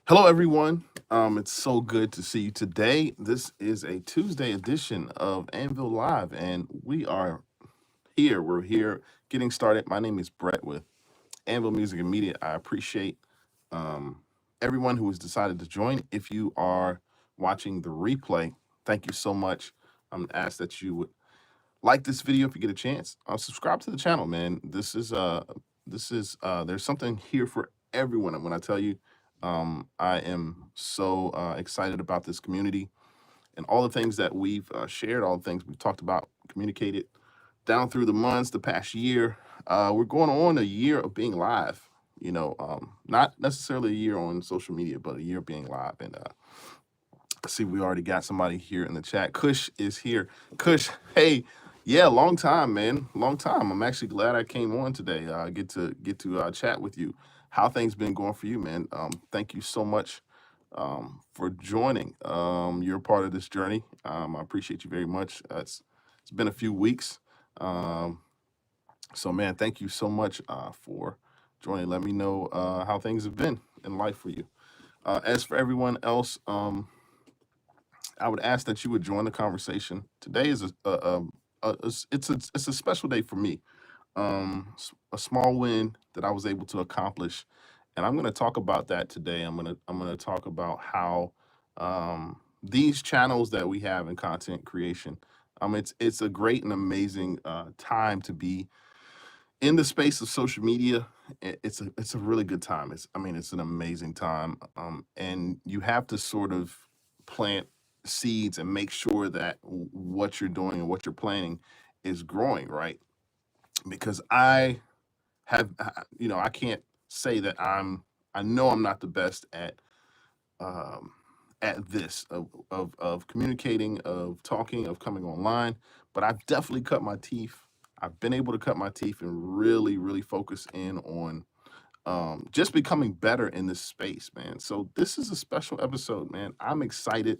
Hello, everyone. It's so good to see you today. This is a Tuesday edition of Anvil Live, and we are here. We're here getting started. My name is Brett with Anvil Music and Media. I appreciate um, everyone who has decided to join. If you are watching the replay, thank you so much. I'm gonna ask that you would like this video if you get a chance. Subscribe to the channel, man. This is there's something here for everyone. And when I tell you, I am so excited about this community and all the things that we've shared, all the things we've talked about, communicated down through the months, the past year. We're going on a year of being live. Not necessarily a year on social media, but a year of being live. And I see we already got somebody here in the chat. Kush is here. Kush, hey, yeah, long time, man, long time. I'm actually glad I came on today. Get to chat with you. How things been going for you, man? Thank you so much for joining. You're a part of this journey. I appreciate you very much. It's been a few weeks, um, so man, thank you so much for joining. Let me know how things have been in life for you. As for everyone else, I would ask that you would join the conversation. Today is it's a special day for me. A small win that I was able to accomplish, and I'm going to talk about that today. I'm gonna talk about how these channels that we have in content creation. It's a great and amazing time to be in the space of social media. It's a really good time. It's an amazing time, and you have to sort of plant seeds and make sure that what you're doing and what you're planning is growing, right? Because I can't say that I know I'm not the best um, at this of communicating, of talking, of coming online, but I've definitely cut my teeth. I've been able to cut my teeth and really focus in on just becoming better in this space, man. So this is a special episode, man. I'm excited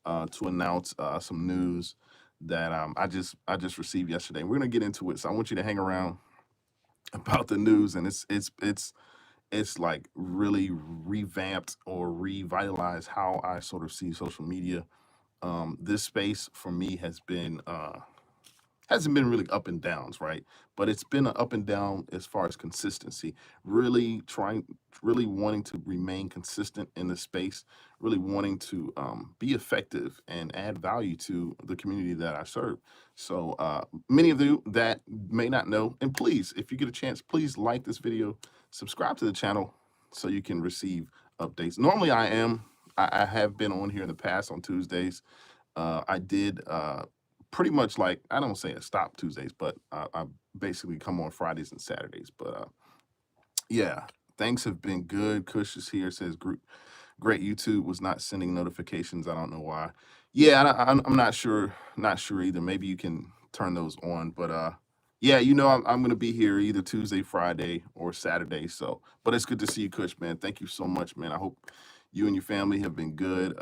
to announce some news that I just received yesterday. We're gonna get into it, so I want you to hang around about the news, and it's like really revamped or revitalized how I sort of see social media. This space for me hasn't been really up and downs, right? But it's been an up and down as far as consistency. Really wanting to remain consistent in the space, really wanting to be effective and add value to the community that I serve. So many of you that may not know, and please, if you get a chance, please like this video, subscribe to the channel so you can receive updates. Normally, I have been on here in the past on Tuesdays. I did pretty much like I don't say a stop Tuesdays, but I basically come on Fridays and Saturdays. But yeah, things have been good. Kush is here, says great. YouTube was not sending notifications. I don't know why. Yeah, I'm not sure either. Maybe you can turn those on. But yeah, I'm gonna be here either Tuesday, Friday, or Saturday. So, but it's good to see you, Kush, man. Thank you so much, man. I hope you and your family have been good.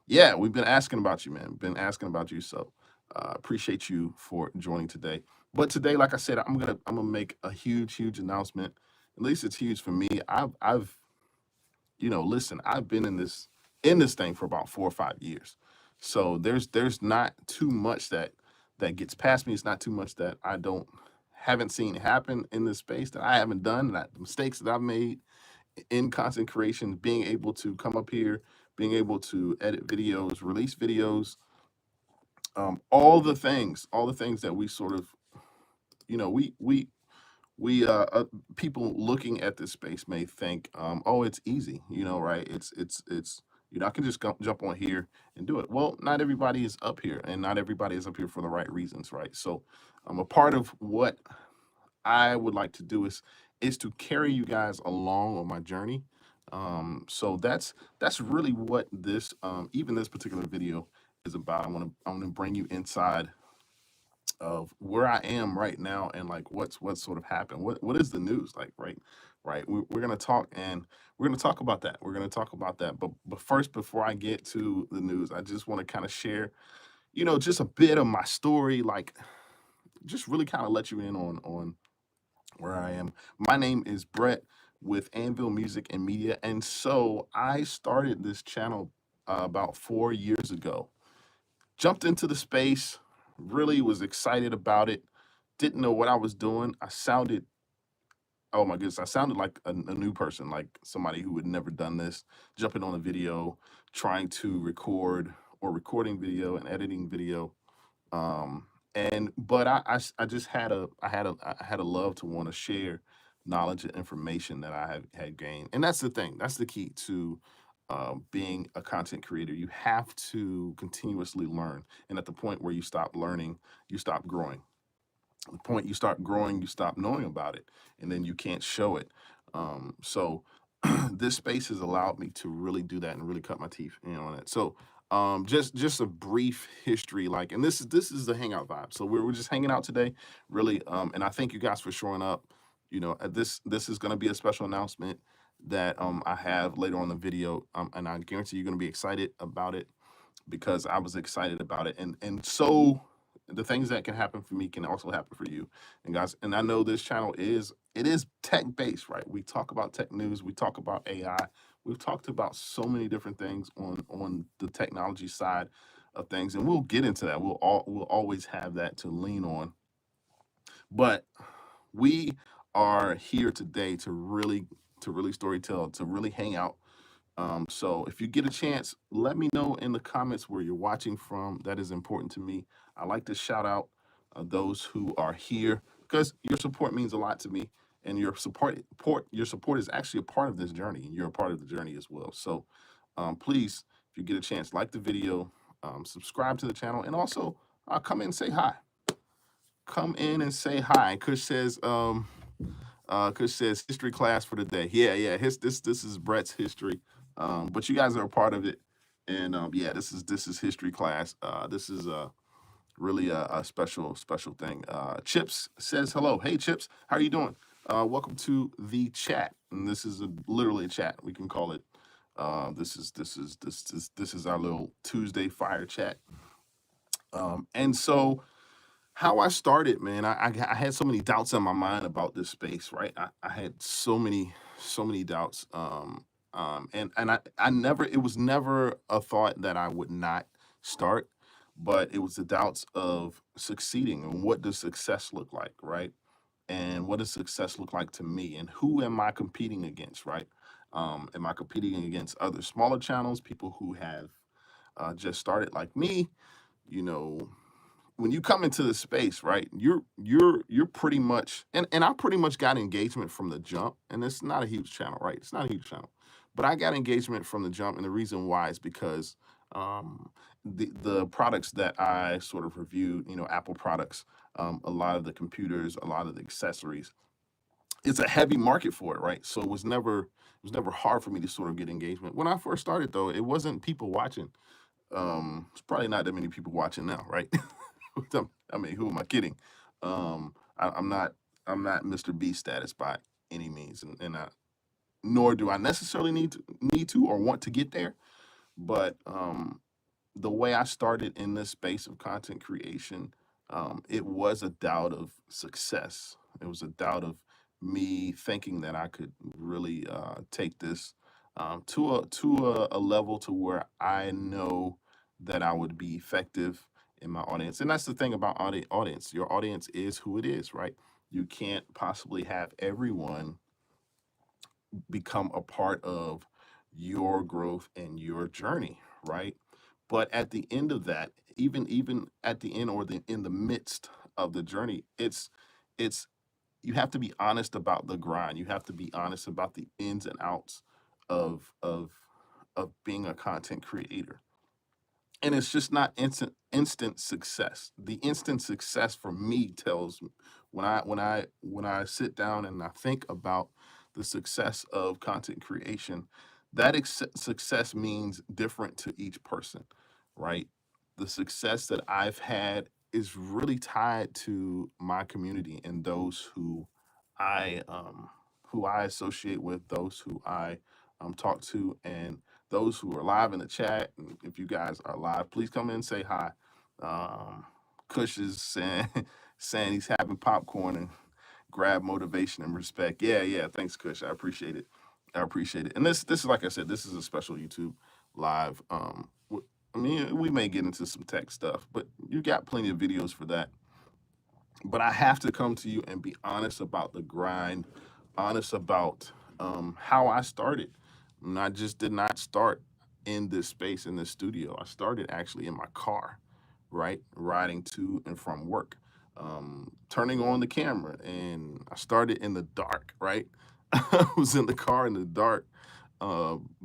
Yeah, we've been asking about you, man. Been asking about you. So appreciate you for joining today. But today, like I said, I'm gonna make a huge announcement. At least it's huge for me. I've listen, I've been in this thing for about 4 or 5 years. So there's not too much that gets past me. It's not too much that I don't haven't seen happen in this space, that I haven't done, that the mistakes that I've made in content creation, being able to come up here, being able to edit videos, release videos, all the things that we sort of, we people looking at this space may think, oh, it's easy, right? I can just jump on here and do it. Well, not everybody is up here, and not everybody is up here for the right reasons, right? So, a part of what I would like to do is to carry you guys along on my journey. So that's really what this even this particular video is about. I want to bring you inside of where I am right now, and like what's sort of happened. What is the news like, right? Right. We're gonna talk, and we're gonna talk about that. We're gonna talk about that. But first, before I get to the news, I just want to kind of share, just a bit of my story, like just really kind of let you in on where I am. My name is Brett with Anvil Music and Media. And so I started this channel about 4 years ago. Jumped into the space, really was excited about it, didn't know what I was doing. I sounded, oh my goodness, I sounded like a new person, like somebody who had never done this, jumping on a video, trying to record or recording video and editing video. And but I just had a love to want to share knowledge and information that I have had gained. And that's the thing. That's the key to being a content creator. You have to continuously learn. And at the point where you stop learning, you stop growing. The point you start growing, you stop knowing about it, and then you can't show it. So this space has allowed me to really do that and really cut my teeth in on it. So just a brief history, like, and this is the hangout vibe. So we're just hanging out today, really. And I thank you guys for showing up. This is going to be a special announcement that I have later on in the video, and I guarantee you're going to be excited about it because I was excited about it. And so the things that can happen for me can also happen for you. And guys, and I know this channel is tech based, right? We talk about tech news, we talk about AI, we've talked about so many different things on the technology side of things, and we'll get into that. We'll always have that to lean on. But we are here today to really storytell, to really hang out. So if you get a chance, let me know in the comments where you're watching from. That is important to me. I like to shout out those who are here because your support means a lot to me, and your support is actually a part of this journey, and you're a part of the journey as well. So please, if you get a chance, like the video, subscribe to the channel, and also come in and say hi. Come in and say hi. Kush says history class for the day. Yeah. This is Brett's history. But you guys are a part of it. And yeah, this is history class. This is really a special thing. Chips says hello. Hey Chips, how are you doing? Welcome to the chat. And this is literally a chat. We can call it this is our little Tuesday fire chat. And so how I started, man, I had so many doubts in my mind about this space, right? I had so many doubts. And I never, it was never a thought that I would not start, but it was the doubts of succeeding and what does success look like, right? And what does success look like to me? And who am I competing against, right? Am I competing against other smaller channels, people who have just started like me? You know, when you come into the space, right, you're pretty much, and I pretty much got engagement from the jump, and it's not a huge channel, right? It's not a huge channel, but I got engagement from the jump, and the reason why is because the products that I sort of reviewed, Apple products, a lot of the computers, a lot of the accessories, it's a heavy market for it, right? So it was never hard for me to sort of get engagement. When I first started, though, it wasn't people watching. It's probably not that many people watching now, right? I mean, who am I kidding? I'm not Mr. B status by any means, and nor do I necessarily need to or want to get there. But the way I started in this space of content creation, it was a doubt of success. It was a doubt of me thinking that I could really take this to a level to where I know that I would be effective in my audience. And that's the thing about audience. Your audience is who it is, right? You can't possibly have everyone become a part of your growth and your journey, right? But at the end of that, even at the end or in the midst of the journey, it's you have to be honest about the grind. You have to be honest about the ins and outs of being a content creator. And it's just not instant success. The instant success for me tells me when I sit down and I think about the success of content creation, that success means different to each person, right? The success that I've had is really tied to my community and those I who I associate with, those who I talk to, and those who are live in the chat. And if you guys are live, please come in and say hi. Um, Kush is saying, saying he's having popcorn and grab motivation and respect. Yeah, yeah. Thanks, Kush. I appreciate it. I appreciate it. And this is like I said, this is a special YouTube live. I mean, we may get into some tech stuff, but you got plenty of videos for that. But I have to come to you and be honest about the grind, honest about how I started. And I just did not start in this space in this studio. I started actually in my car, right, riding to and from work, turning on the camera, and I started in the dark. Right, I was in the car in the dark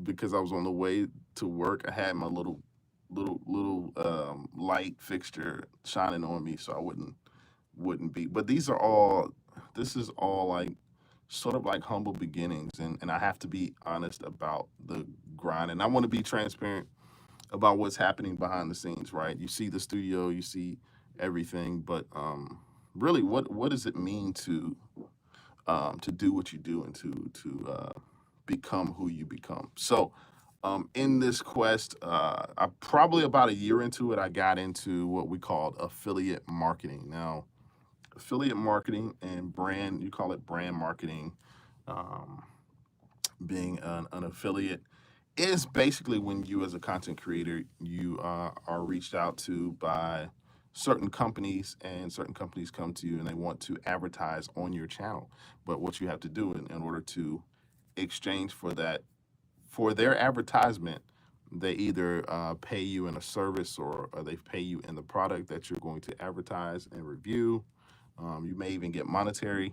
because I was on the way to work. I had my little light fixture shining on me, so I wouldn't be. But these are all. This is all like sort of like humble beginnings, and I have to be honest about the grind, and I want to be transparent about what's happening behind the scenes. Right? You see the studio, you see everything, but really, what does it mean to do what you do and to become who you become? So. In this quest, I probably about a year into it, I got into what we called affiliate marketing. Now, affiliate marketing and brand, you call it brand marketing, um, being an affiliate is basically when you as a content creator, you are reached out to by certain companies, and certain companies come to you and they want to advertise on your channel. But what you have to do in order to exchange for that, for their advertisement, they either pay you in a service, or they pay you in the product that you're going to advertise and review. You may even get monetary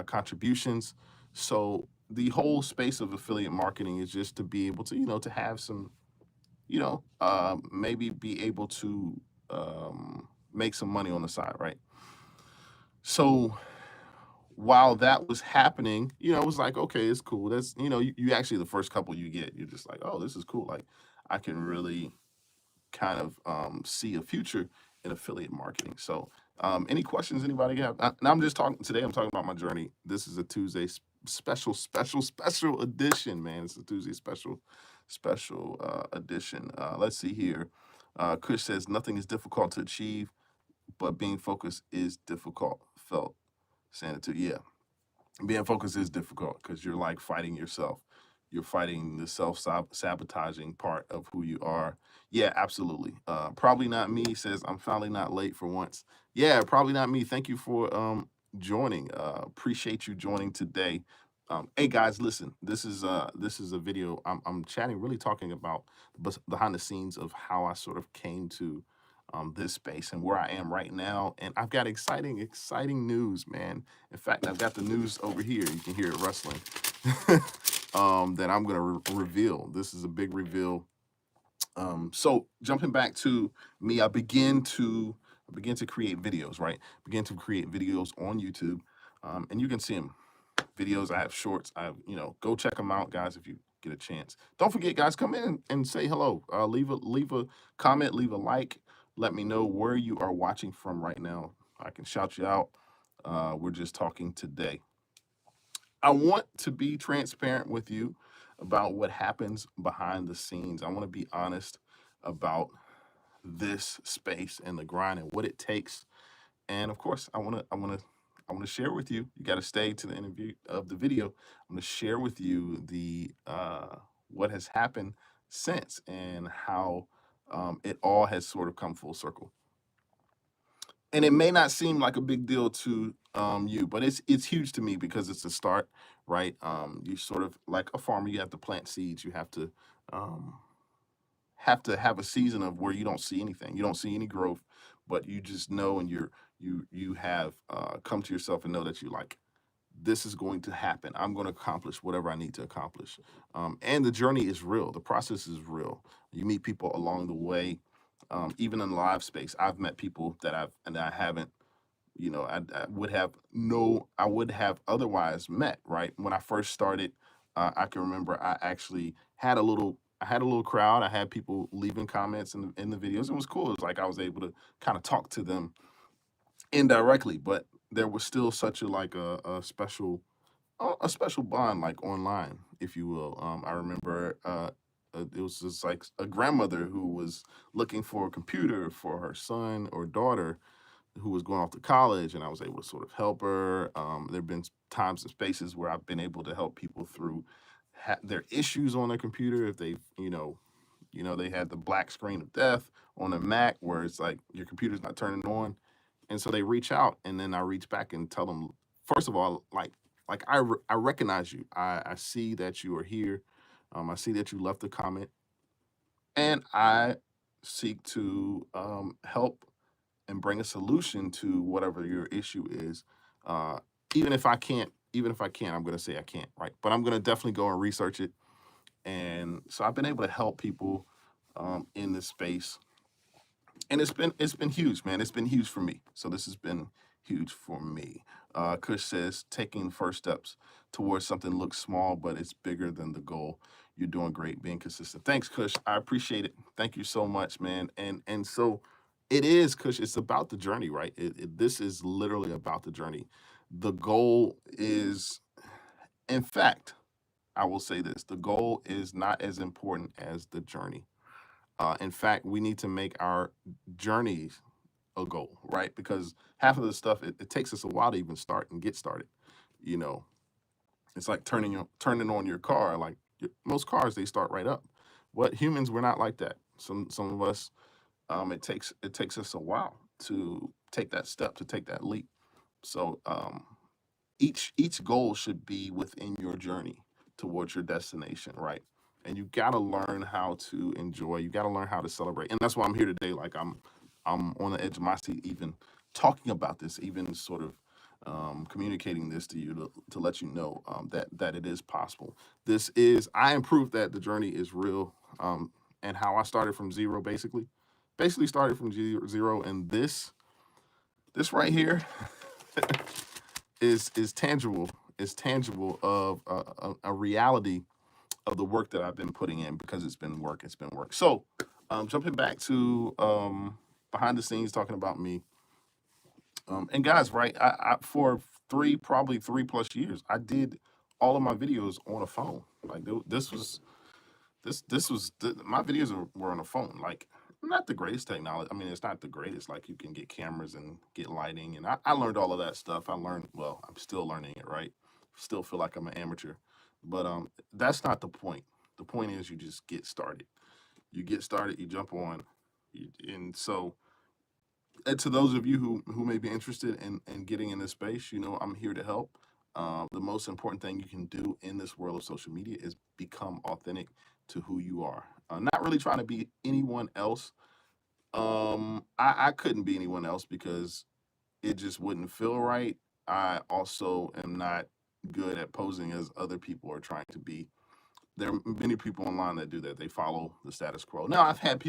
contributions. So the whole space of affiliate marketing is just to be able to, to have some, maybe be able to make some money on the side, right? So while that was happening, it was like, okay, it's cool. That's, you actually, the first couple you get, you're just like, oh, this is cool. Like, I can really kind of see a future in affiliate marketing. So, any questions anybody have? Now I'm just talking today. I'm talking about my journey. This is a Tuesday special edition, man. It's a Tuesday special edition. Let's see here. Chris says nothing is difficult to achieve, but being focused is difficult. Felt sanity. Yeah, being focused is difficult because you're like fighting yourself. You're fighting the self sabotaging part of who you are. Yeah, absolutely. Probably not me says I'm finally not late for once. Yeah, probably not me. Thank you for joining. Appreciate you joining today. Hey guys, listen. This is a video. I'm chatting, really talking about behind the scenes of how I sort of came to this space and where I am right now. And I've got exciting news, man. In fact, I've got the news over here. You can hear it rustling. That I'm going to reveal. This is a big reveal. So jumping back to me, I began to create videos, right? Begin to create videos on YouTube, and you can see them. Videos. I have shorts. I have, go check them out, guys, if you get a chance. Don't forget, guys, come in and say hello. Leave a comment, leave a like. Let me know where you are watching from right now. I can shout you out. We're just talking today. I want to be transparent with you about what happens behind the scenes. I want to be honest about this space and the grind and what it takes. And of course, I want to share with you. You got to stay to the interview of the video. I'm going to share with you the what has happened since, and how it all has sort of come full circle. And it may not seem like a big deal to you, but it's huge to me because it's a start, right? You sort of like a farmer. You have to plant seeds. You um, have a season of where you don't see anything. You don't see any growth, but you just know, and you have come to yourself and know that you like, this is going to happen. I'm going to accomplish whatever I need to accomplish. And the journey is real. The process is real. You meet people along the way. Even in live space, I've met people that I haven't, I would have otherwise met. Right when I first started, I can remember I actually had a little crowd. I had people leaving comments in the videos. It was cool. It was like I was able to kind of talk to them indirectly, but there was still such a special bond, like online, if you will. I remember it was just like a grandmother who was looking for a computer for her son or daughter, who was going off to college, and I was able to sort of help her. There have been times and spaces where I've been able to help people through their issues on their computer. If they've, they had the black screen of death on a Mac where it's like your computer's not turning on, and so they reach out, and then I reach back and tell them, first of all, I recognize you. I see that you are here. I see that you left a comment, and I seek to help and bring a solution to whatever your issue is. Uh, even if I can't, I'm going to say I can't, right? But I'm going to definitely go and research it. And so I've been able to help people in this space, and it's been huge, man. It's been huge for me. So this has been huge for me. Kush says taking first steps towards something looks small, but it's bigger than the goal. You're doing great, being consistent. Thanks, Kush. I appreciate it. Thank you so much, man. And so it is, Kush. It's about the journey, right? This is literally about the journey. The goal is, in fact, I will say this: the goal is not as important as the journey. In fact, we need to make our journeys a goal, right? Because half of the stuff it takes us a while to even start and get started. You know, it's like turning on your car. Like most cars, they start right up. What humans, we're not like that. Some of us, it takes us a while to take that step, to take that leap. So each goal should be within your journey towards your destination, right? And you got to learn how to enjoy. You got to learn how to celebrate, and that's why I'm here today. Like I'm on the edge of my seat, even talking about this, even sort of communicating this to you to let you know that it is possible. I am proof that the journey is real, and how I started from zero, basically started from zero, and this right here is tangible. Is tangible of a reality of the work that I've been putting in, because it's been work. It's been work. So, jumping back to behind the scenes, talking about me. And guys, right? For probably 3+ years, I did all of my videos on a phone. Like my videos were on a phone. Like, not the greatest technology. I mean, it's not the greatest. Like, you can get cameras and get lighting, and I learned all of that stuff. Well, I'm still learning it, right? Still feel like I'm an amateur, but that's not the point. The point is, you just get started. You get started. You jump on, and so. And to those of you who may be interested in getting in this space, I'm here to help. The most important thing you can do in this world of social media is become authentic to who you are. Not really trying to be anyone else. I couldn't be anyone else because it just wouldn't feel right. I also am not good at posing as other people are trying to be. There are many people online that do that. They follow the status quo. Now, I've had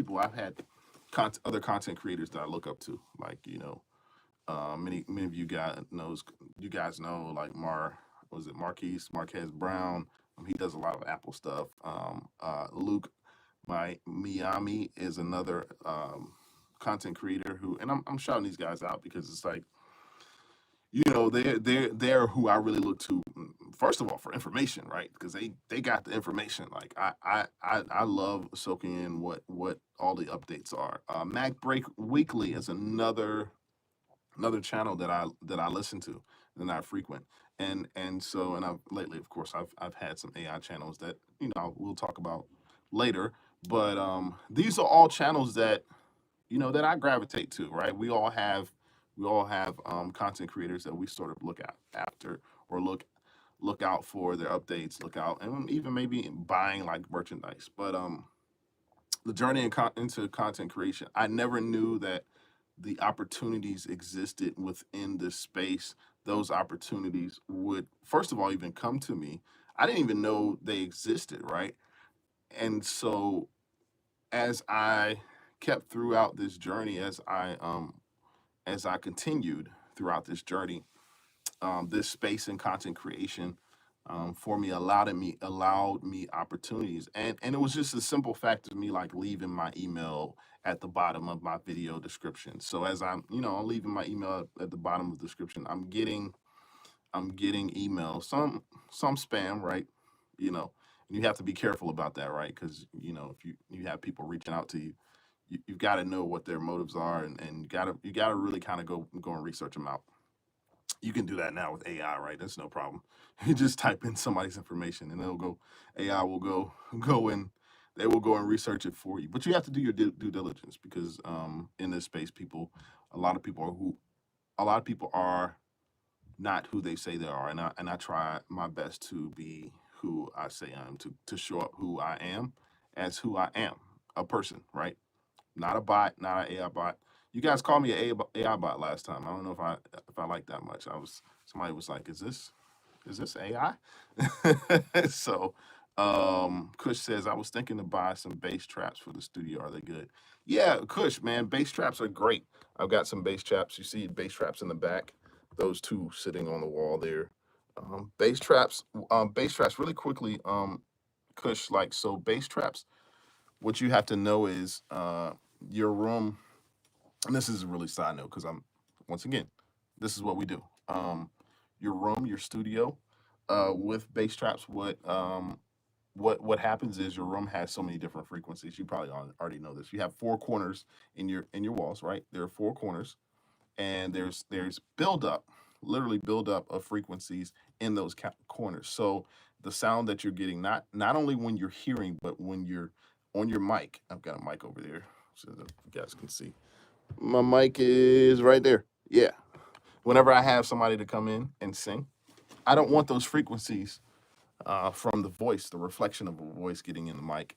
other content creators that I look up to, like, many of you guys know, like Marquez Brown. He does a lot of Apple stuff. Luke, my Miami, is another content creator who, and I'm shouting these guys out because it's like, they're who I really look to, first of all, for information, right? Because they got the information. Like, I love soaking in what all the updates are. Macbreak Weekly is another channel that I listen to and I frequent. And I've lately, of course, I've had some AI channels that we'll talk about later. But these are all channels that that I gravitate to, right? We all have content creators that we sort of look at after, or look out for their updates, look out, and even maybe buying like merchandise. But the journey into content creation, I never knew that the opportunities existed within this space. Those opportunities would, first of all, even come to me. I didn't even know they existed, right? And so as I kept throughout this journey, as I continued throughout this journey, this space in content creation, for me, allowed me opportunities, and it was just a simple fact of me, like, leaving my email at the bottom of my video description. So as I'm leaving my email at the bottom of the description, I'm getting emails, some spam, right? And you have to be careful about that, right? Because if you have people reaching out to you, you've got to know what their motives are, and you gotta really kind of go and research them out. You can do that now with AI, right? That's no problem. You just type in somebody's information, and it'll go. AI will go and they will go and research it for you. But you have to do your due diligence because in this space, a lot of people are not who they say they are, and I try my best to be who I say I am, to show up who I am as who I am, a person, right? Not a bot, not an AI bot. You guys called me an AI bot last time. I don't know if I like that much. Somebody was like, is this AI? So Kush says, I was thinking to buy some bass traps for the studio. Are they good? Yeah, Kush, man, bass traps are great. I've got some bass traps. You see bass traps in the back, those two sitting on the wall there. Bass traps really quickly, Kush, like, so bass traps, what you have to know is your room, and this is a really side note because once again, this is what we do. Your room, your studio, with bass traps, what happens is your room has so many different frequencies. You probably already know this. You have four corners in your walls, right? There are four corners, and there's buildup, literally buildup of frequencies in those corners. So the sound that you're getting, not only when you're hearing, but when you're on your mic. I've got a mic over there, so that you guys can see. My mic is right there. Yeah. Whenever I have somebody to come in and sing, I don't want those frequencies from the voice, the reflection of a voice getting in the mic.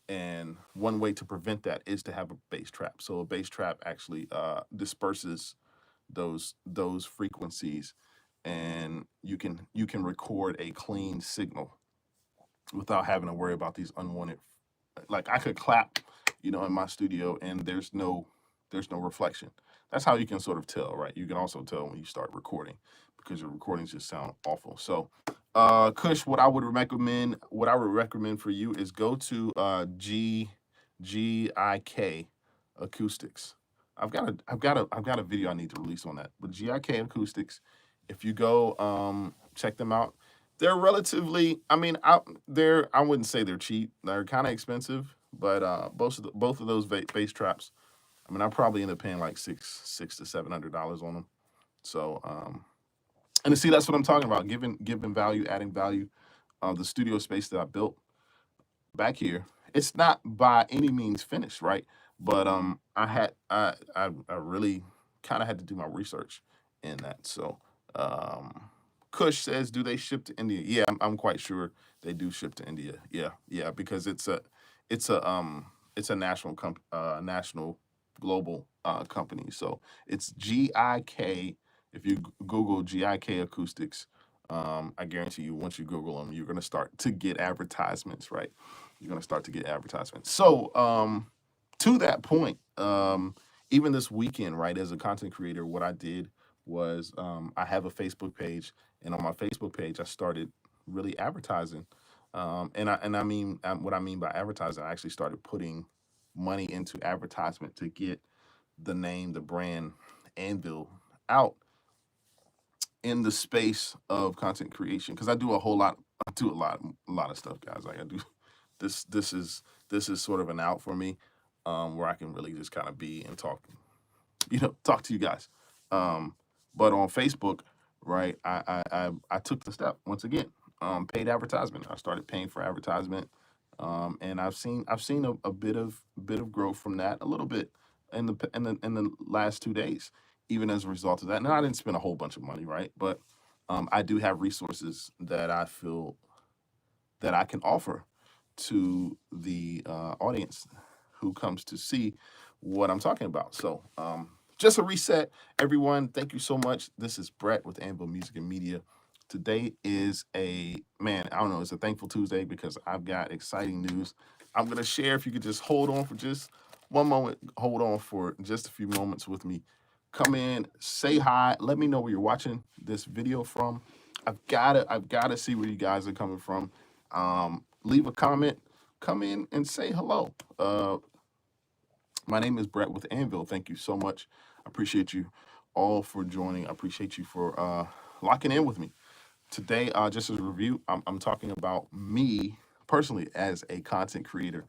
And one way to prevent that is to have a bass trap. So a bass trap actually disperses those frequencies, and you can record a clean signal without having to worry about these unwanted. Like I could clap, in my studio, and there's no reflection. That's how you can sort of tell, right? You can also tell when you start recording because your recordings just sound awful. So, Kush, what I would recommend for you is go to GIK Acoustics. I've got a video I need to release on that. But GIK Acoustics, if you go check them out, they're relatively. I mean, I wouldn't say they're cheap. They're kind of expensive, but both of those bass traps, I mean, I probably end up paying like six to $700 on them. So, and to see, that's what I'm talking about, giving value, adding value. The studio space that I built back here, it's not by any means finished, right? But I really kind of had to do my research in that. So Kush says, do they ship to India? Yeah, I'm quite sure they do ship to India. Yeah, because it's a national global company. So it's GIK. If you Google GIK Acoustics, I guarantee you, once you Google them, you're gonna start to get advertisements, right? You're gonna start to get advertisements. So to that point, even this weekend, right, as a content creator, what I did was I have a Facebook page, and on my Facebook page, I started really advertising. And I mean, what I mean by advertising, I actually started putting money into advertisement to get the name, the brand, Anvil out in the space of content creation, because I do a whole lot. I do a lot of stuff, guys. Like I do this. This is sort of an out for me, where I can really just kind of be and talk, talk to you guys. But on Facebook, right, I took the step once again. Paid advertisement. I started paying for advertisement, and I've seen a bit of growth from that, a little bit in the last 2 days, even as a result of that. Now I didn't spend a whole bunch of money, right? But I do have resources that I feel that I can offer to the audience who comes to see what I'm talking about. So, just a reset, everyone. Thank you so much. This is Brett with Anvil Music and Media. Today is I don't know, it's a thankful Tuesday because I've got exciting news. I'm going to share. If you could just hold on for just one moment, hold on for just a few moments with me. Come in, say hi, let me know where you're watching this video from. I've gotta see where you guys are coming from. Leave a comment, come in and say hello. My name is Brett with Anvil. Thank you so much. I appreciate you all for joining. I appreciate you for locking in with me. Today, just as a review, I'm talking about me personally as a content creator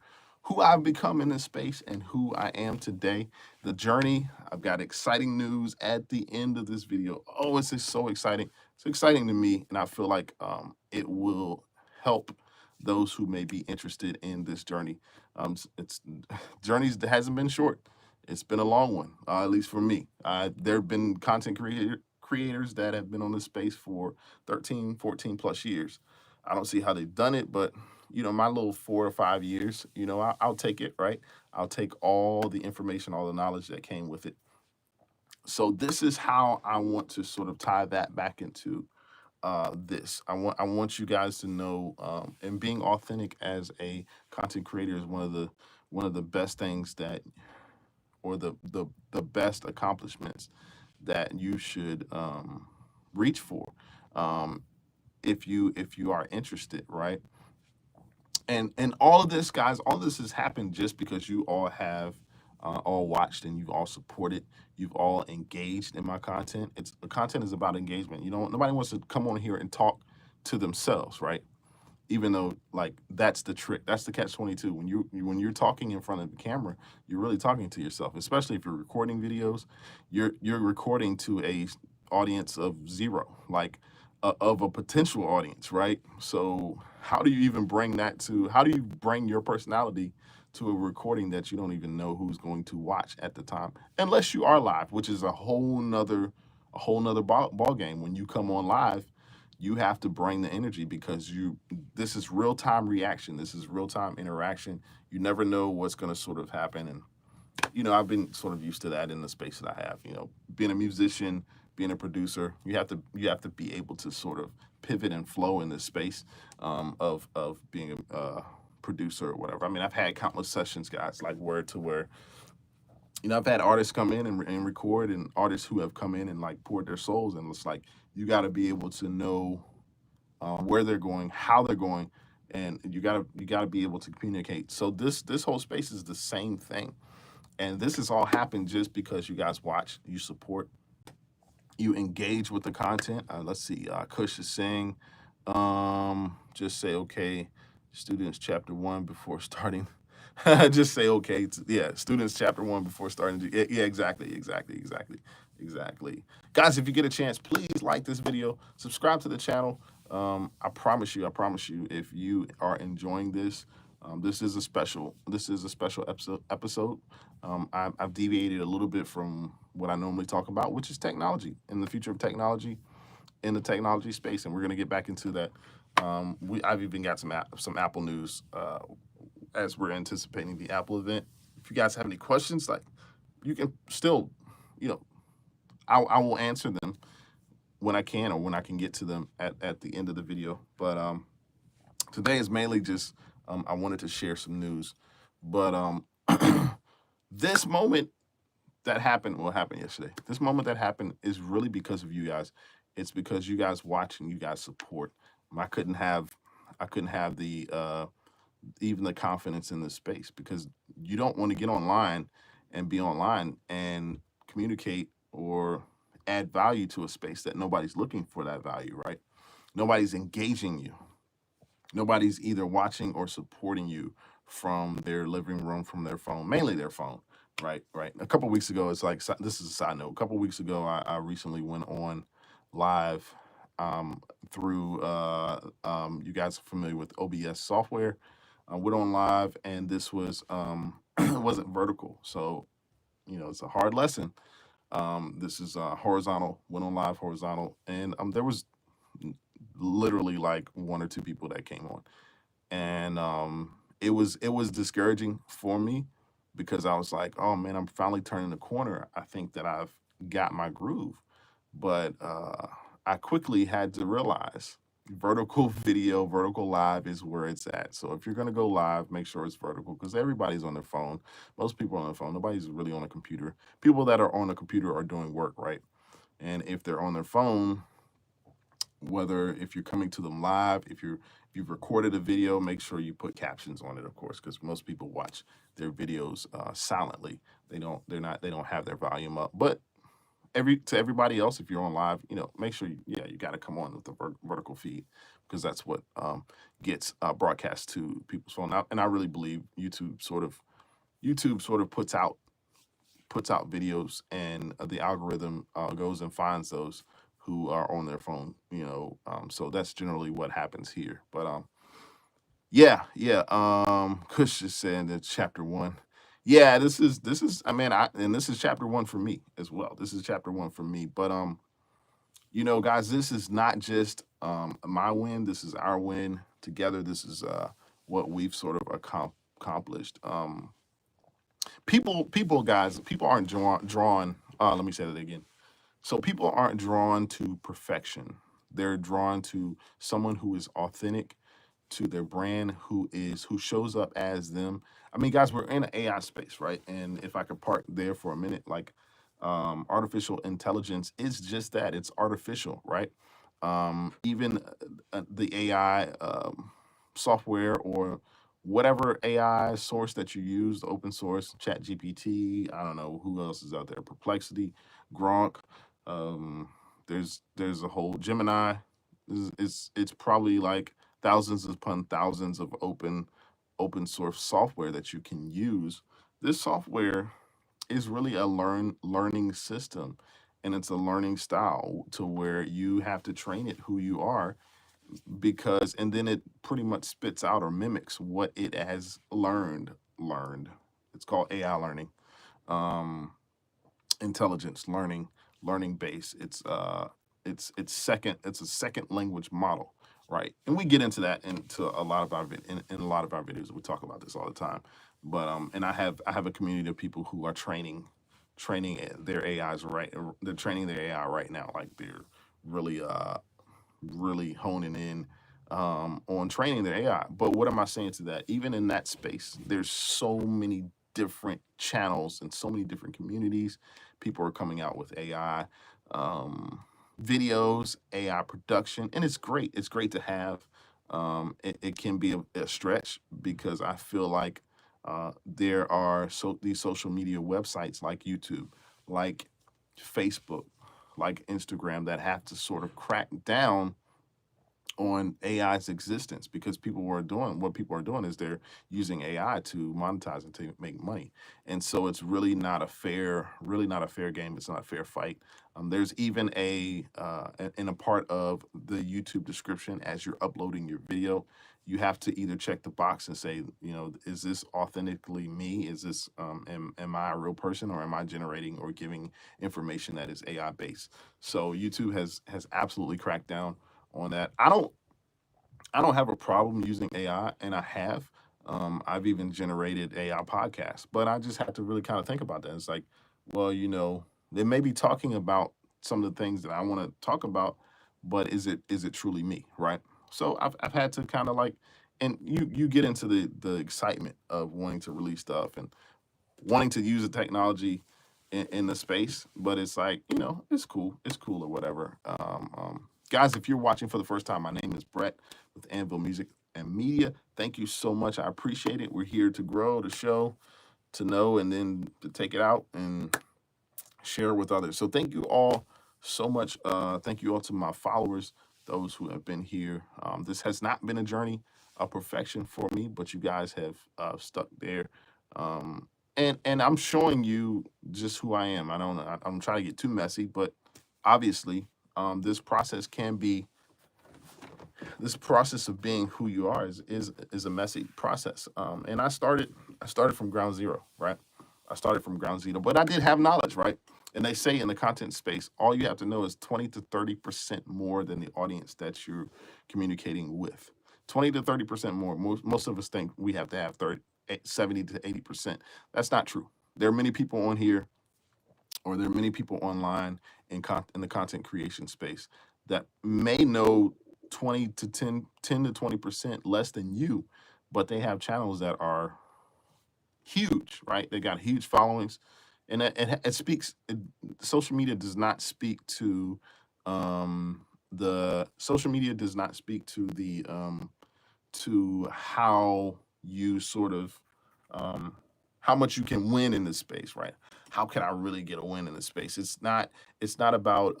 who I've become in this space and who I am today. The journey, I've got exciting news at the end of this video. Oh, it's just so exciting. It's exciting to me, and I feel like it will help those who may be interested in this journey. It's journeys that hasn't been short. It's been a long one, at least for me. There have been creators that have been on this space for 13, 14 plus years. I don't see how they've done it, but my little 4 or 5 years, I'll take it, right? I'll take all the information, all the knowledge that came with it. So this is how I want to sort of tie that back into this. I want you guys to know, and being authentic as a content creator is one of the best things that, or the best accomplishments that you should reach for, um, if you are interested, right? And all of this, guys, all this has happened just because you all have all watched and you've all supported, you've all engaged in my content. It's the content is about engagement. Nobody wants to come on here and talk to themselves, right? Even though, like, that's the trick, that's the catch-22. When you're talking in front of the camera, you're really talking to yourself, especially if you're recording videos. You're recording to a audience of zero, like, of a potential audience, right? So how do you bring your personality to a recording that you don't even know who's going to watch at the time, unless you are live, which is a whole nother ball game. When you come on live, you have to bring the energy, because this is real-time reaction, this is real-time interaction. You never know what's going to sort of happen. And I've been sort of used to that in the space that I have. Being a musician, being a producer, you have to be able to sort of pivot and flow in this space, of being a producer or whatever. I mean, I've had countless sessions, guys, like word to where I've had artists come in and record, and artists who have come in and like poured their souls, and it's like you got to be able to know where they're going, how they're going, and you gotta be able to communicate. So this whole space is the same thing, and this has all happened just because you guys watch, you support, you engage with the content. Let's see, Kush is saying, just say okay, students chapter 1 before starting. Just say okay. Yeah, students chapter 1 before starting. Yeah, exactly. Guys, if you get a chance, please like this video, subscribe to the channel. I promise you, if you are enjoying this, this is a special episode. I've deviated a little bit from what I normally talk about, which is technology and the future of technology in the technology space, and we're going to get back into that. I've even got some Apple news, as we're anticipating the Apple event. If you guys have any questions, like, you can still, you know, I will answer them when I can, or when I can get to them at the end of the video. But today is mainly just I wanted to share some news. But this moment that happened, well, happened yesterday. This moment that happened is really because of you guys. It's because you guys watch and you guys support. I couldn't have the even the confidence in this space, because you don't want to get online and be online and communicate or add value to a space that nobody's looking for that value, right? Nobody's engaging you. Nobody's either watching or supporting you from their living room, from their phone, mainly their phone, right? Right. A couple weeks ago, it's like, this is a side note. A couple weeks ago, I recently went on live through, you guys are familiar with OBS software. I went on live, and this was it wasn't vertical, so it's a hard lesson. This is horizontal. Went on live horizontal, and there was literally like 1 or 2 people that came on, and it was discouraging for me, because I was like, oh man, I'm finally turning the corner. I think that I've got my groove, but I quickly had to realize vertical video, vertical live is where it's at. So if you're going to go live, make sure it's vertical, because everybody's on their phone. Most people are on their phone. Nobody's really on a computer. People that are on a computer are doing work, right? And if they're on their phone, whether if you're coming to them live, if you've recorded a video, make sure you put captions on it, of course, because most people watch their videos silently. They don't have their volume up. But to everybody else, if you're on live, make sure you got to come on with the vertical feed. because that's what gets broadcast to people's phone. And I really believe YouTube sort of puts out videos, and the algorithm goes and finds those who are on their phone. So that's generally what happens here. But yeah. Kush is saying that chapter one. Yeah, this is. I mean, and this is chapter one for me as well. This is chapter one for me. But guys, this is not just my win. This is our win together. This is what we've sort of accomplished. Guys, people aren't drawn. Let me say that again. So people aren't drawn to perfection. They're drawn to someone who is authentic to their brand, who shows up as them. I mean, guys, we're in an AI space, right? And if I could park there for a minute, like artificial intelligence is just that. It's artificial, right? Even the AI software or whatever AI source that you use, open source, Chat GPT, I don't know who else is out there, Perplexity, Gronk. Um, there's a whole Gemini. It's probably like thousands upon thousands of open source software that you can use. This software is really a learning system, and it's a learning style to where you have to train it who you are, because and then it pretty much spits out or mimics what it has learned. It's called AI learning. um Intelligence learning base. It's a second language model, right? And we get into that into a lot of our in a lot of our videos. We talk about this all the time. But and I have a community of people who are training their AIs, right. They're training their AI right now. Like they're really really honing in on training their AI. But what am I saying to that? Even in that space, there's so many different channels and so many different communities. People are coming out with AI videos, AI production, and it's great. It's great to have. It can be a stretch because I feel like there are these social media websites like YouTube, like Facebook, like Instagram that have to sort of crack down on AI's existence, because people are doing is they're using AI to monetize and to make money. And so it's really not a fair game. It's not a fair fight. There's even in a part of the YouTube description as you're uploading your video, you have to either check the box and say, is this authentically me? Is this am I a real person, or am I generating or giving information that is AI based? So YouTube has absolutely cracked down on that. I don't have a problem using AI, and I have. I've even generated AI podcasts, but I just have to really kind of think about that. It's like, well, they may be talking about some of the things that I want to talk about, but is it truly me, right? So I've had to kind of like, and you get into the excitement of wanting to release stuff and wanting to use the technology in the space, but it's like, it's cool or whatever. Guys, if you're watching for the first time, my name is Brett with Anvil Music and Media. Thank you so much. I appreciate it. We're here to grow the show, to know, and then to take it out and share with others. So thank you all so much. Thank you all to my followers, those who have been here. This has not been a journey of perfection for me, but you guys have stuck there. And I'm showing you just who I am. I'm trying to get too messy, but obviously, this process can be this process of being who you are is a messy process. And I started from ground zero, right? I started from ground zero, but I did have knowledge, right? And they say in the content space, all you have to know is 20 to 30% more than the audience that you're communicating with. 20 to 30% more. Most of us think we have to have 70 to 80%. That's not true. There are many people on here, or there are many people online in the content creation space that may know 20 to 10 to 20% less than you, but they have channels that are huge, right? They got huge followings, and it speaks. Social media does not speak to the social media does not speak to how you sort of how much you can win in this space, right? How can I really get a win in this space? It's not about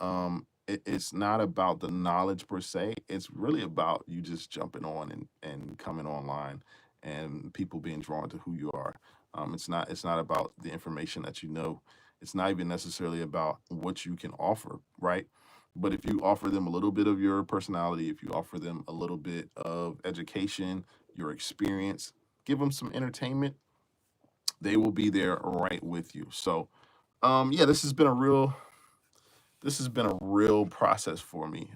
it's not about the knowledge per se. It's really about you just jumping on and coming online and people being drawn to who you are. It's not about the information that you know. It's not even necessarily about what you can offer, right? But if you offer them a little bit of your personality, if you offer them a little bit of education, your experience, give them some entertainment, they will be there right with you. So, yeah, this has been a real process for me.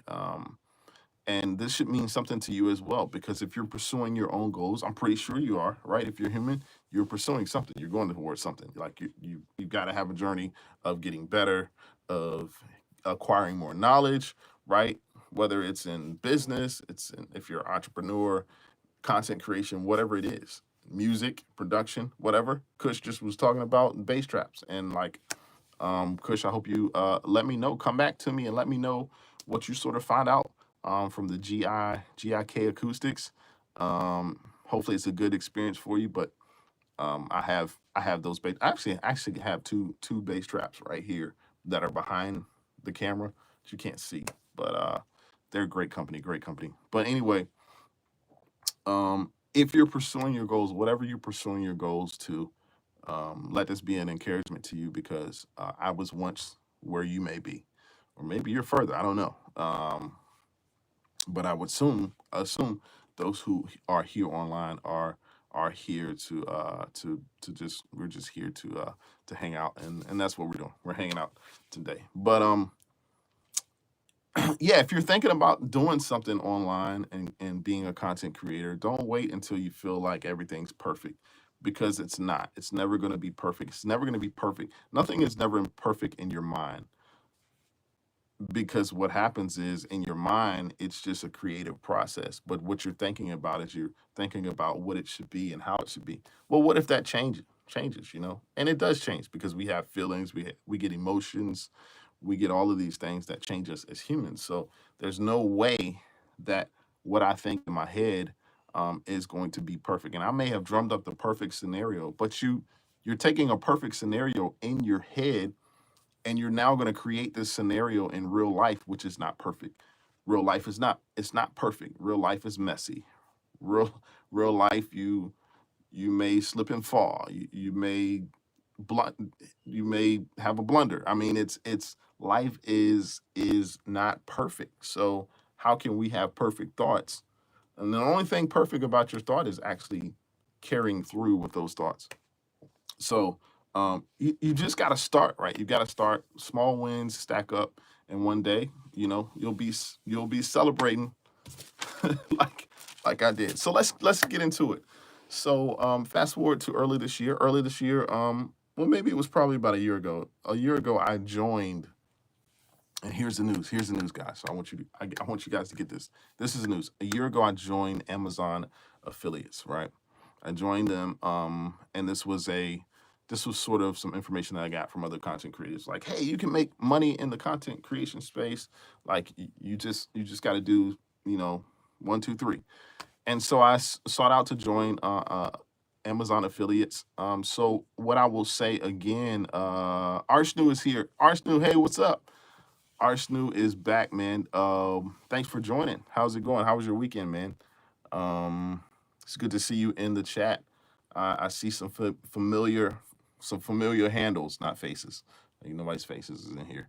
And this should mean something to you as well, because if you're pursuing your own goals, I'm pretty sure you are, right? If you're human, you're pursuing something. You're going towards something. Like you've got to have a journey of getting better, of acquiring more knowledge, right? Whether it's in business, if you're an entrepreneur, content creation, whatever it is, music, production, whatever. Kush just was talking about bass traps, and like, Kush, I hope you let me know. Come back to me and let me know what you sort of find out from the GIK acoustics. Hopefully, it's a good experience for you. But I have those bass. I actually have two bass traps right here that are behind the camera that you can't see, but they're great company, great company. But anyway, if you're pursuing your goals, whatever you're pursuing your goals to, let this be an encouragement to you, because I was once where you may be, or maybe you're further. I don't know. But I would assume those who are here online are here to just we're just here to hang out, and that's what we're doing. We're hanging out today. But yeah, if you're thinking about doing something online and being a content creator, don't wait until you feel like everything's perfect, because it's not. It's never going to be perfect. It's never going to be perfect. Nothing is never perfect in your mind, because what happens is, in your mind, it's just a creative process. But what you're thinking about is, you're thinking about what it should be and how it should be. Well, what if that changes, and it does change, because we have feelings, we get emotions, we get all of these things that change us as humans. So there's no way that what I think in my head is going to be perfect. And I may have drummed up the perfect scenario, but you're taking a perfect scenario in your head, and you're now going to create this scenario in real life, which is not perfect. Real life is not, it's not perfect. Real life is messy. Real life, you may slip and fall. You may blunt, you may have a blunder. I mean, it's life is not perfect. So how can we have perfect thoughts? And the only thing perfect about your thought is actually carrying through with those thoughts. So you just got to start, right. You got to start. Small wins stack up, and one day, you'll be celebrating like like I did. So let's get into it. So fast forward to early this year. Well, maybe it was probably about a year ago. A year ago, I joined. And here's the news. Here's the news, guys. So I want you guys to get this. This is the news. A year ago, I joined Amazon affiliates. Right. I joined them. And this was sort of some information that I got from other content creators. Like, hey, you can make money in the content creation space. Like, you just got to do, you know, one, two, three. And so I sought out to join Amazon affiliates. So what I will say again, Arshnu is here. Arshnu, hey, what's up? Arshnu is back, man. Thanks for joining. How's it going? How was your weekend, man? It's good to see you in the chat. I see some familiar handles, not faces. Like, nobody's faces is in here.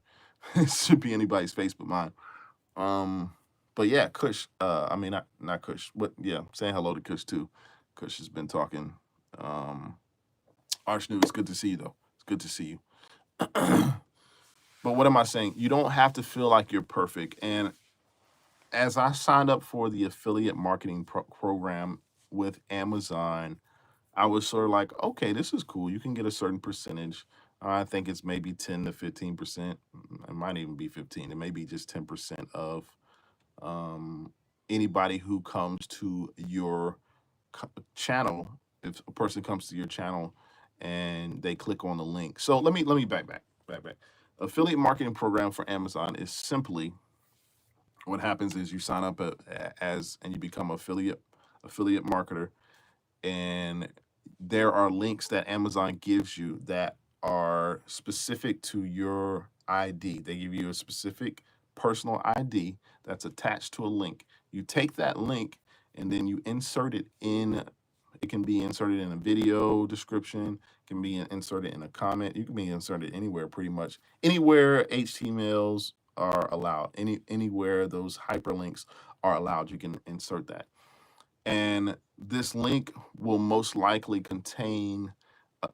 It should be anybody's face but mine. Um, but yeah, Kush. I mean, not Kush, but yeah, saying hello to Kush too. Kush has been talking. Um, Arshnu, it's good to see you though. It's good to see you. But what am I saying? You don't have to feel like you're perfect. And as I signed up for the affiliate marketing program with Amazon, I was sort of like, okay, this is cool. You can get a certain percentage. I think it's maybe 10 to 15%. It might even be 15. It may be just 10% of anybody who comes to your channel. If a person comes to your channel and they click on the link. So let me back. Affiliate marketing program for Amazon is simply, what happens is, you sign up as and you become affiliate marketer, and there are links that Amazon gives you that are specific to your ID. They give you a specific personal ID that's attached to a link. You take that link and then you insert it in. It can be inserted in a video description, can be inserted in a comment. You can be inserted anywhere, pretty much anywhere HTMLs are allowed. Anywhere those hyperlinks are allowed, you can insert that. And this link will most likely contain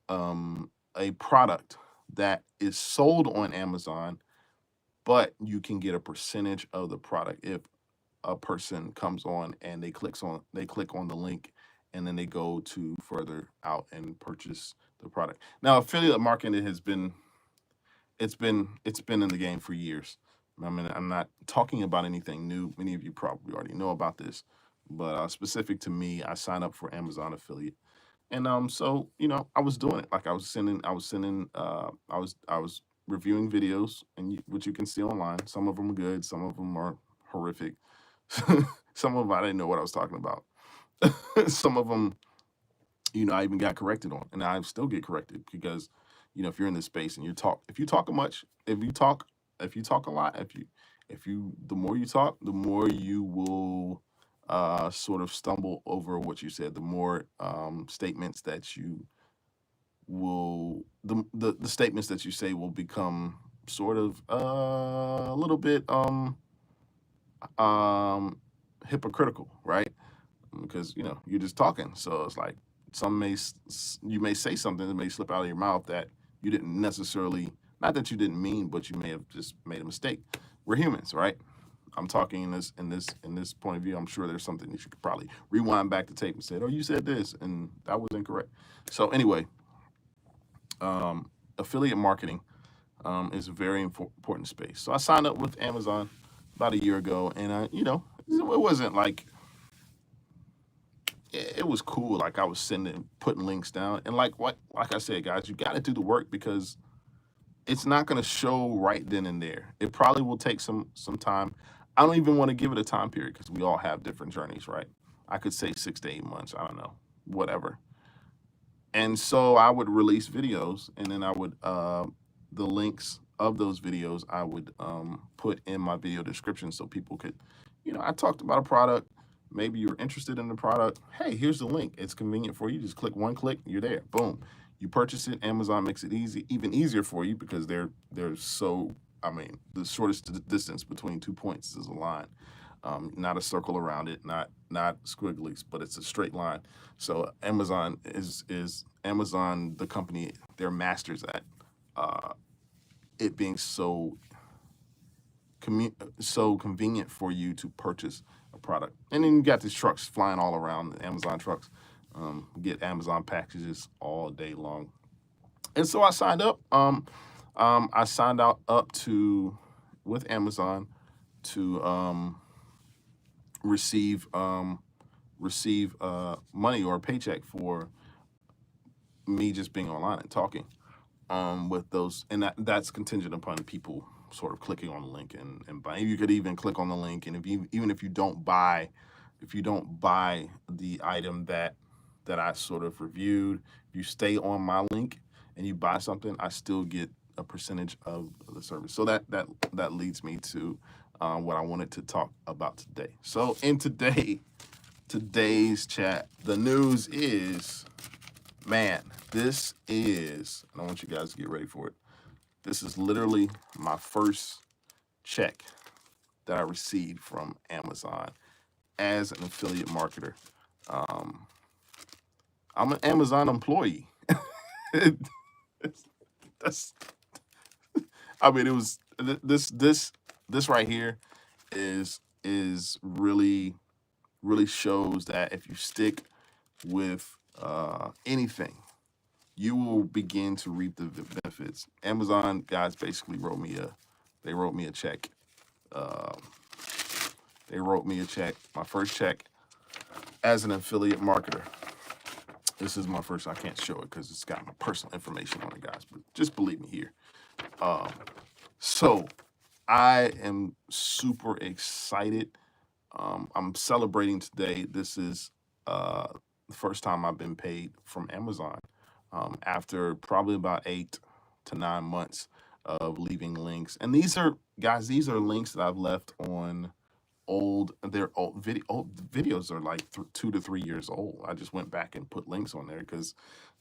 a product that is sold on Amazon, but you can get a percentage of the product if a person comes on and they click on the link, and then they go to further out and purchase the product. Now, affiliate marketing has been it's been in the game for years. I mean, I'm not talking about anything new. Many of you probably already know about this, but specific to me, I signed up for Amazon affiliate, and so I was doing it. Like I was reviewing videos, and which you can see online. Some of them are good, some of them are horrific. Some of them I didn't know what I was talking about. Some of them, I even got corrected on, and I still get corrected because, if you're in this space and if you talk much, if you talk a lot, the more you talk, the more you will sort of stumble over what you said. The more statements that you will, the statements that you say will become sort of a little bit hypocritical, right? Because you're just talking, so it's like you may say something that may slip out of your mouth that you didn't necessarily, not that you didn't mean, but you may have just made a mistake. We're humans, right? I'm talking in this point of view. I'm sure there's something that you could probably rewind back the tape and say, "Oh, you said this, and that was incorrect." So anyway, affiliate marketing is a very important space. So I signed up with Amazon about a year ago, and it wasn't like, it was cool. Like I was putting links down, and like I said, guys, you got to do the work because it's not going to show right then and there. It probably will take some time. I don't even want to give it a time period because we all have different journeys, right? I could say 6 to 8 months. I don't know, whatever. And so I would release videos, and then I would the links of those videos I would put in my video description so people could, I talked about a product. Maybe you're interested in the product. Hey, here's the link. It's convenient for you. Just click one click, you're there. Boom. You purchase it. Amazon makes it even easier for you because they're so. I mean, the shortest distance between 2 points is a line, not a circle around it, not squigglies, but it's a straight line. So Amazon is Amazon, the company. They're masters at it being so convenient for you to purchase a product. And then you got these trucks flying all around, the Amazon trucks. Get Amazon packages all day long. And so I signed up. I signed up with Amazon to receive money or a paycheck for me just being online and talking with those, and that's contingent upon people sort of clicking on the link and buying. You could even click on the link, and even if you don't buy the item that I sort of reviewed, if you stay on my link and you buy something, I still get a percentage of the service. So that leads me to what I wanted to talk about today. So in today's chat, the news is, man, this is, and I want you guys to get ready for it. This is literally my first check that I received from Amazon as an affiliate marketer. I'm an Amazon employee. That's, I mean, it was this right here is really shows that if you stick with anything, you will begin to reap the benefits. Amazon guys basically wrote me a check. They wrote me a check, my first check as an affiliate marketer. This is my first. I can't show it because it's got my personal information on it, guys. But just believe me here. So I am super excited. I'm celebrating today. This is the first time I've been paid from Amazon after probably about 8 to 9 months of leaving links. And these are, guys, these are links that I've left on they're old videos are like 2 to 3 years old. I just went back and put links on there because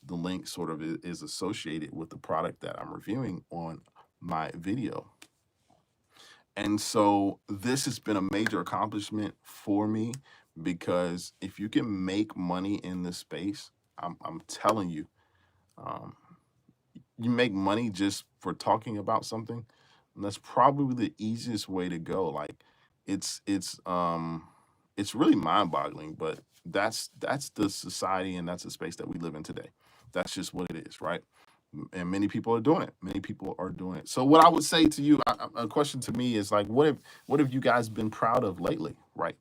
the link sort of is associated with the product that I'm reviewing on my video. And so this has been a major accomplishment for me, because if you can make money in this space, I'm telling you, um, you make money just for talking about something. And that's probably the easiest way to go. Like, it's it's um it's really mind-boggling, but that's the society and that's the space that we live in today. That's just what it is, right? And many people are doing it. Many people are doing it. So what I would say to you, a question to me is like, what have you guys been proud of lately, right?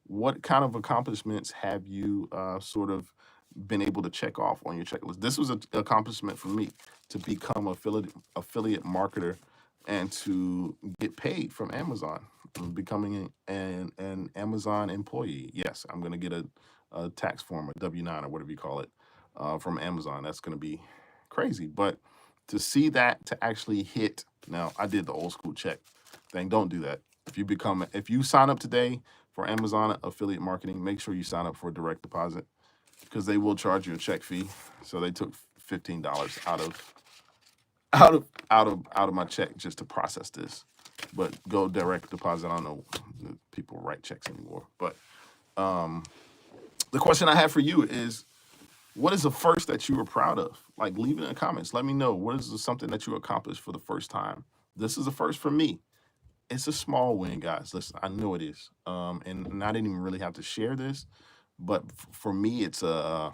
What kind of accomplishments have you sort of been able to check off on your checklist? This was an accomplishment for me, to become affiliate marketer and to get paid from Amazon. I'm becoming an Amazon employee. Yes, I'm going to get a tax form, a W-9 or whatever you call it, from Amazon. That's going to be crazy. But to see that, to actually hit, now I did the old school check thing. Don't do that. If you sign up today for Amazon affiliate marketing, make sure you sign up for a direct deposit, because they will charge you a check fee. So they took $15 out of my check just to process this. But go direct deposit. I don't know if people write checks anymore. But the question I have for you is, what is the first that you were proud of? Like, leave it in the comments. Let me know, what is something that you accomplished for the first time. This is the first for me. It's a small win, guys. Listen, I know it is. And I didn't even really have to share this, but for me, it's a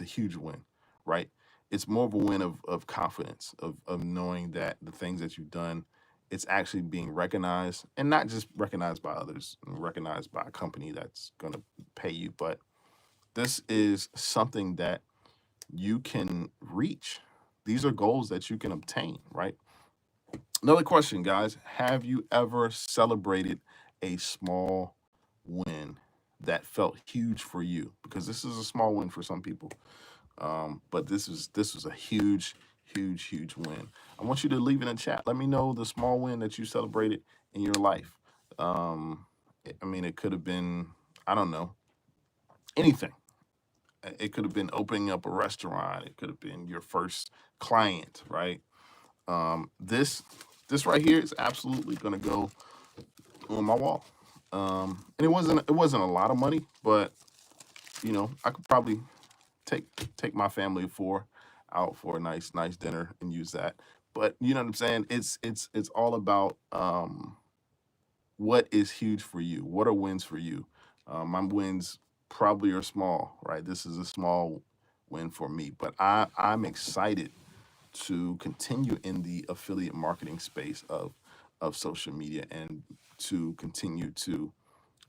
huge win, right? It's more of a win of confidence, of knowing that the things that you've done, it's actually being recognized, and not just recognized by others, recognized by a company that's going to pay you, but this is something that you can reach. These are goals that you can obtain, right? Another question, guys. Have you ever celebrated a small win that felt huge for you? Because this is a small win for some people. But this was a huge, huge, huge win. I want you to leave it in chat. Let me know the small win that you celebrated in your life. I mean, it could have been, I don't know, anything. It could have been opening up a restaurant. It could have been your first client, right? This right here is absolutely going to go on my wall. And it wasn't a lot of money, but I could probably take my family of four out for a nice dinner and use that. But you know what I'm saying? It's all about what is huge for you. What are wins for you? My wins probably are small, right? This is a small win for me, but I'm excited to continue in the affiliate marketing space of social media, and to continue to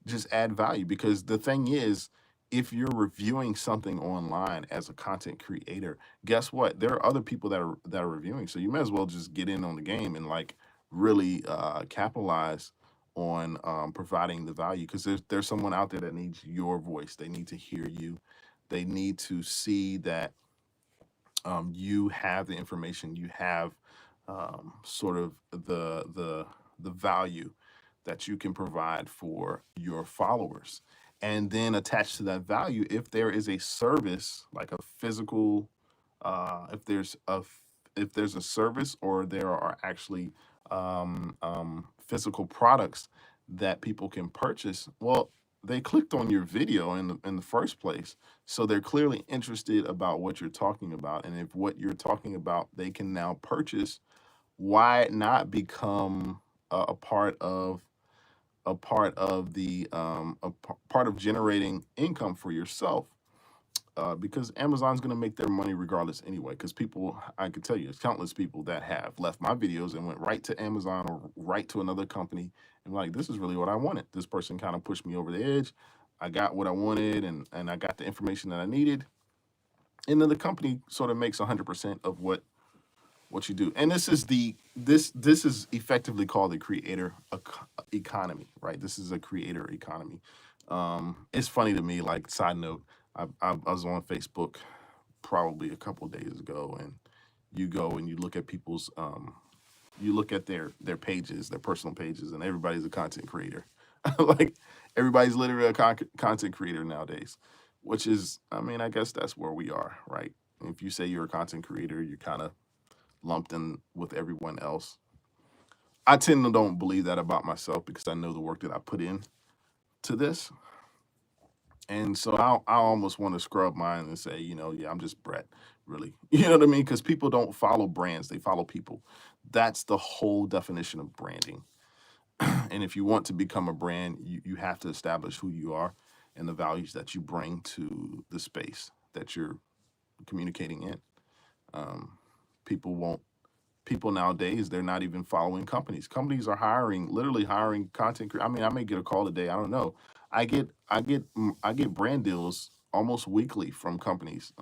just add value. Because the thing is, if you're reviewing something online as a content creator, guess what? There are other people that are reviewing. So you may as well just get in on the game and like really capitalize on providing the value, because there's someone out there that needs your voice. They need to hear you. They need to see that you have the information, you have sort of the value that you can provide for your followers. And then attached to that value, if there is a service, like a physical, if there's a service, or there are actually physical products that people can purchase, well, they clicked on your video in the first place, so they're clearly interested about what you're talking about. And if what you're talking about they can now purchase, why not become a part of part of generating income for yourself? Because Amazon's going to make their money regardless anyway. Because people, I can tell you, it's countless people that have left my videos and went right to Amazon or right to another company and like, this is really what I wanted. This person kind of pushed me over the edge. I got what I wanted, and I got the information that I needed. And then the company sort of makes 100% of what you do. And this is effectively called the creator economy, right? This is a creator economy. It's funny to me, like, side note, I was on Facebook probably a couple of days ago, and you go and you look at people's you look at their pages, their personal pages, and everybody's a content creator. Like everybody's literally a content creator nowadays, which is, I mean, I guess that's where we are, right? If you say you're a content creator, you're kind of lumped in with everyone else. I tend to don't believe that about myself because I know the work that I put in to this. And so I almost want to scrub mine and say, yeah, I'm just Brett, really. You know what I mean? Because people don't follow brands, they follow people. That's the whole definition of branding. And if you want to become a brand, you have to establish who you are and the values that you bring to the space that you're communicating in. Um, people won't people nowadays, they're not even following companies. Companies are hiring, literally hiring I mean, I may get a call today, I don't know. I get brand deals almost weekly from companies.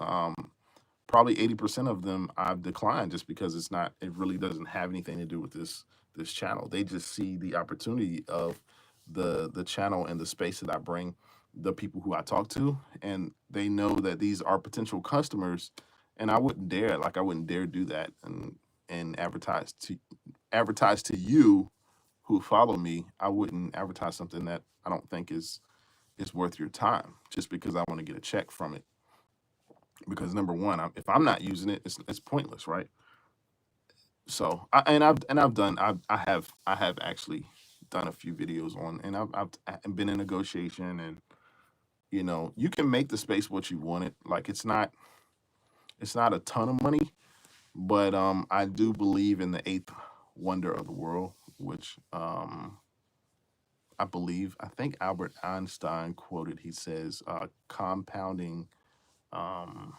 Probably 80% of them I've declined just because it really doesn't have anything to do with this channel. They just see the opportunity of the channel and the space that I bring, the people who I talk to, and they know that these are potential customers, and I wouldn't dare do that and advertise to you who follow me. I wouldn't advertise something that I don't think is worth your time just because I want to get a check from it. Because number one, if I'm not using it, it's pointless, right? So I have actually done a few videos on, and I've been in negotiation, and you can make the space what you want it. Like it's not a ton of money, but I do believe in the eighth wonder of the world, which I think Albert Einstein quoted. He says, compounding um,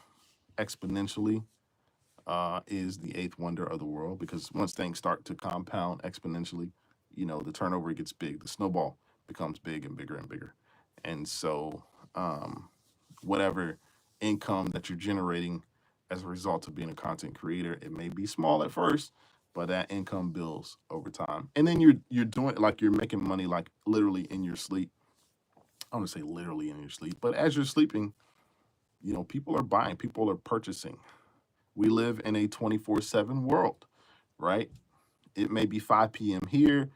exponentially is the eighth wonder of the world, because once things start to compound exponentially, the turnover gets big, the snowball becomes big and bigger and bigger. And so, um, whatever income that you're generating as a result of being a content creator, it may be small at first, but that income builds over time. And then you're doing it like you're making money, like literally in your sleep. I don't want to say literally in your sleep, but as you're sleeping, people are buying, people are purchasing. We live in a 24/7 world, right? It may be 5 p.m. here,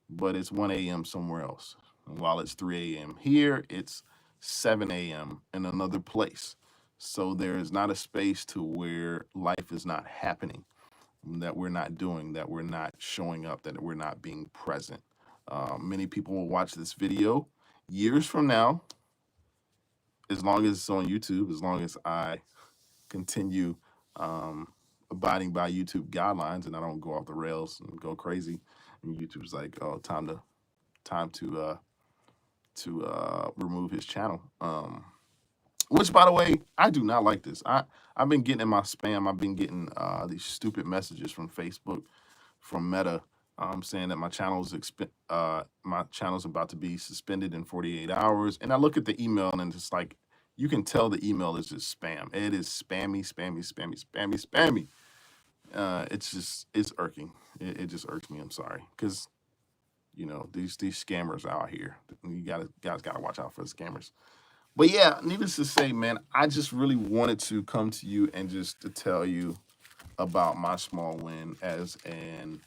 but it's 1 a.m. somewhere else. And while it's 3 a.m. here, it's 7 a.m. in another place. So there is not a space to where life is not happening, that we're not doing, that we're not showing up, that we're not being present. Many people will watch this video years from now, as long as it's on YouTube, as long as I continue um, abiding by YouTube guidelines and I don't go off the rails and go crazy. And YouTube's like, oh, time to remove his channel. Which, by the way, I do not like this. I've been getting in my spam. I've been getting these stupid messages from Facebook, from Meta, saying that my channel's about to be suspended in 48 hours. And I look at the email and it's like, you can tell the email is just spam. It is spammy, spammy, spammy, spammy, spammy. It's irking. It just irks me. I'm sorry, because these scammers out here. You guys gotta watch out for the scammers. But yeah, needless to say, man, I just really wanted to come to you and just to tell you about my small win as an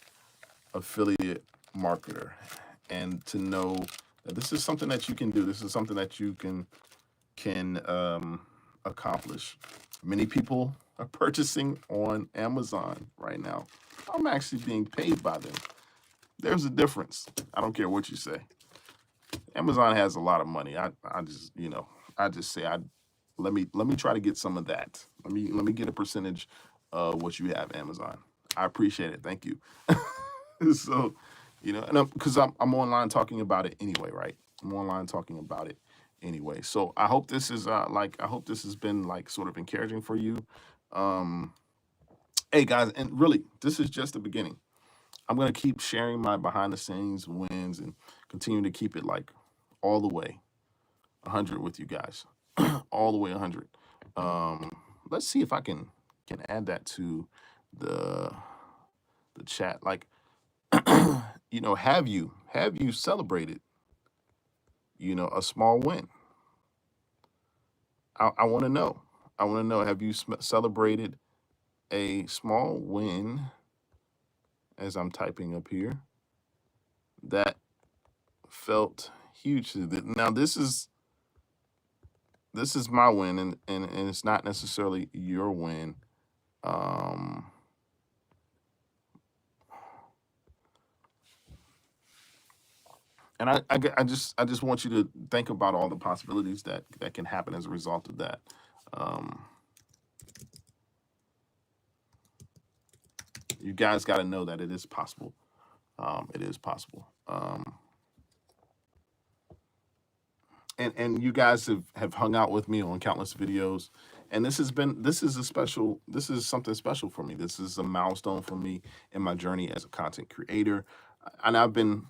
affiliate marketer, and to know that this is something that you can do. This is something that you can accomplish. Many people are purchasing on Amazon right now. I'm actually being paid by them. There's a difference. I don't care what you say. Amazon has a lot of money. I just say let me try to get some of that. Let me get a percentage of what you have, Amazon. I appreciate it. Thank you. So, and because I'm online talking about it anyway, right? I'm online talking about it anyway. So I hope this is I hope this has been like sort of encouraging for you. Um, hey guys, and really, this is just the beginning. I'm gonna keep sharing my behind the scenes wins and continue to keep it like all the way 100 with you guys, all the way 100. Um, let's see if I can add that to the the chat. Like, have you celebrated a small win? I want to know. I want to know. Have you celebrated a small win as I'm typing up here. That felt huge. Now this is my win, and it's not necessarily your win. And I just want you to think about all the possibilities that can happen as a result of that. You guys got to know that it is possible. It is possible. And you guys have hung out with me on countless videos, and this is something special for me. This is a milestone for me in my journey as a content creator. And I've been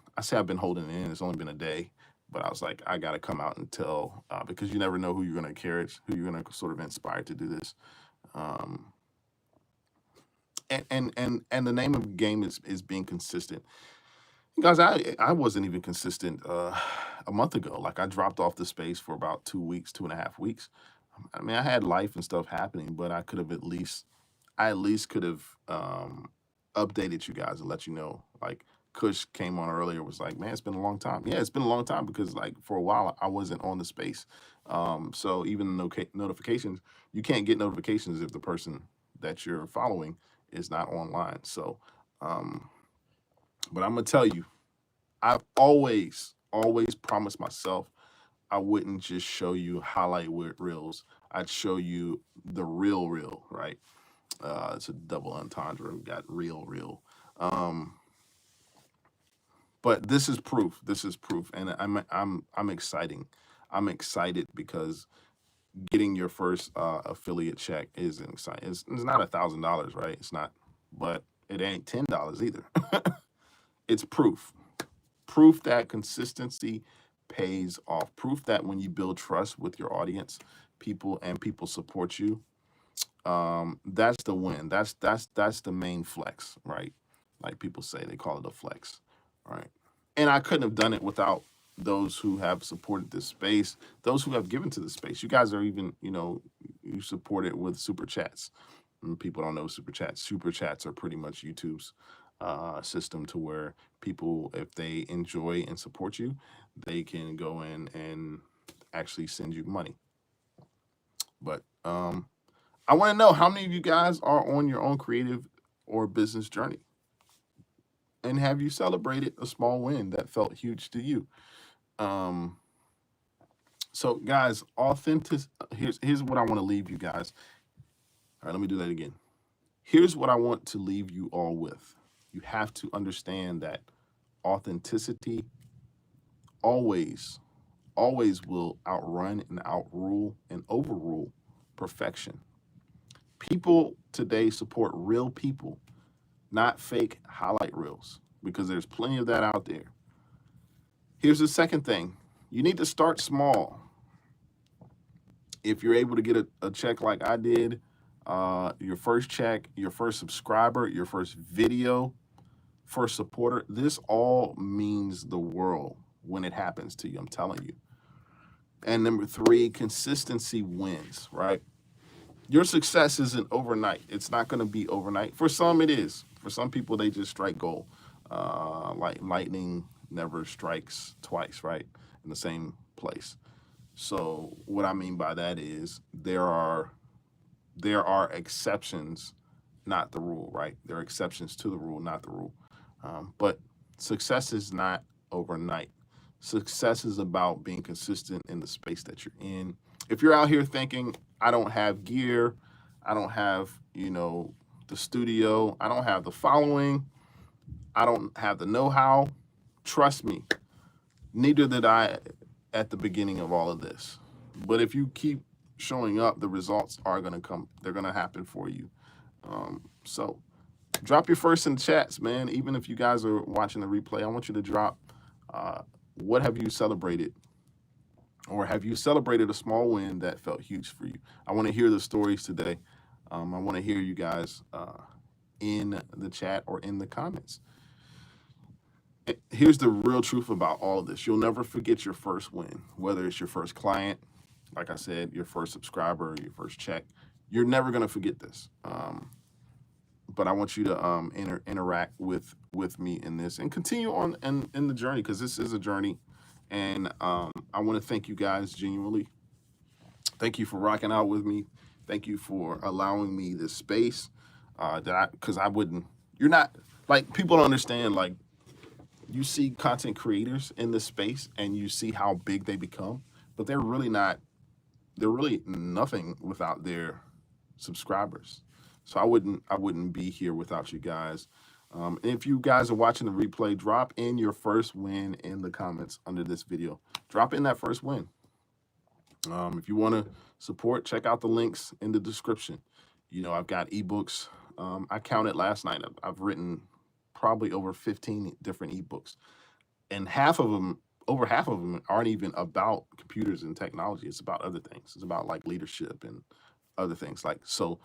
holding it in. It's only been a day, but I was like, I got to come out and tell, because you never know who you're going to encourage, who you're going to sort of inspire to do this. And the name of the game is being consistent. Guys, I wasn't even consistent a month ago. Like, I dropped off the space for about 2 weeks, 2.5 weeks. I mean, I had life and stuff happening, but I at least could have updated you guys and let you know. Like, Kush came on earlier, was like, man, it's been a long time. Yeah, it's been a long time because, like, for a while I wasn't on the space. So even notifications, you can't get notifications if the person that you're following is not online. So, but I'm gonna tell you, I've always promised myself I wouldn't just show you highlight reels. I'd show you the real, right? It's a double entendre. We got real. But this is proof. This is proof, and I'm exciting. I'm excited because getting your first affiliate check is exciting. It's not $1,000, right? It's not, but it ain't $10 either. It's proof. Proof that consistency pays off. Proof that when you build trust with your audience, people support you. That's the win. That's the main flex, right? Like people say, they call it a flex, right? And I couldn't have done it without those who have supported this space, those who have given to the space. You guys are even, you support it with super chats. And people don't know super chats. Super chats are pretty much YouTube's system to where people, if they enjoy and support you, they can go in and actually send you money. But I want to know how many of you guys are on your own creative or business journey, and have you celebrated a small win that felt huge to you? So guys, here's what I want to leave you guys. All right, let me do that again. Here's what I want to leave you all with. You have to understand that authenticity always will outrun and outrule and overrule perfection. People today support real people, not fake highlight reels, because there's plenty of that out there. Here's the second thing. You need to start small. If you're able to get a check like I did, your first check, your first subscriber, your first video, first supporter, this all means the world when it happens to you, I'm telling you. And number 3, consistency wins, right? Your success isn't overnight. It's not going to be overnight. For some, it is. For some people, they just strike gold. Like lightning never strikes twice, right? In the same place. So what I mean by that is there are exceptions, not the rule, right? There are exceptions to the rule, not the rule. But success is not overnight. Success is about being consistent in the space that you're in. If you're out here thinking, I don't have gear, I don't have, the studio, I don't have the following, I don't have the know-how, trust me, neither did I at the beginning of all of this. But if you keep showing up, the results are going to come. They're going to happen for you. So drop your first in the chats, man. Even if you guys are watching the replay, I want you to drop what have you celebrated, or have you celebrated a small win that felt huge for you? I want to hear the stories today. I want to hear you guys in the chat or in the comments. Here's the real truth about all of this. You'll never forget your first win, whether it's your first client, like I said, your first subscriber, your first check. You're never going to forget this. but I want you to interact with me in this and continue on in the journey, because this is a journey. And I want to thank you guys genuinely. Thank you for rocking out with me. Thank you for allowing me this space. Because I wouldn't. You're not, like, people don't understand. Like, you see content creators in this space and you see how big they become, but they're really not. They're really nothing without their subscribers. So I wouldn't be here without you guys. If you guys are watching the replay, drop in your first win in the comments under this video. Drop in that first win. If you want to support, check out the links in the description. I've got ebooks. I counted last night. I've written probably over 15 different ebooks, and over half of them aren't even about computers and technology. It's about other things. It's about like leadership and other things. Like, so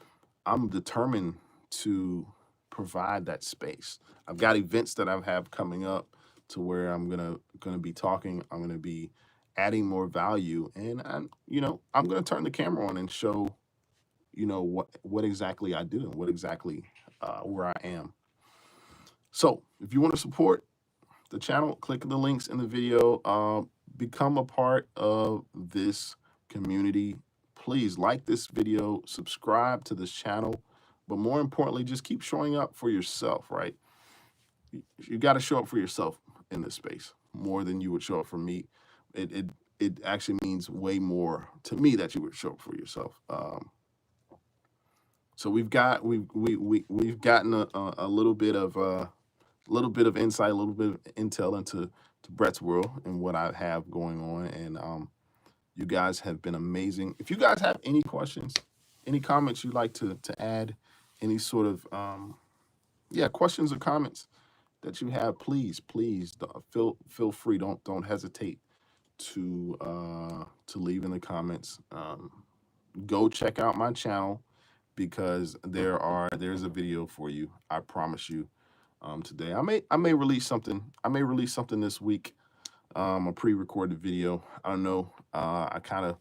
I'm determined to provide that space. I've got events that I have coming up to where I'm gonna be talking. I'm gonna be adding more value, and I'm gonna turn the camera on and show what exactly I do and what exactly where I am. So if you want to support the channel, click the links in the video. Become a part of this community. Please like this video, subscribe to this channel, but more importantly, just keep showing up for yourself, right? You got to show up for yourself in this space more than you would show up for me. It actually means way more to me that you would show up for yourself. So we've gotten a little bit of insight, a little bit of intel into Brett's world and what I have going on, and you guys have been amazing. If you guys have any questions, any comments you'd like to add, any sort of questions or comments that you have, please feel free. Don't hesitate to leave in the comments. Go check out my channel, because there's a video for you. I promise you. Today I may release something. I may release something this week. A pre-recorded video. I don't know. I kind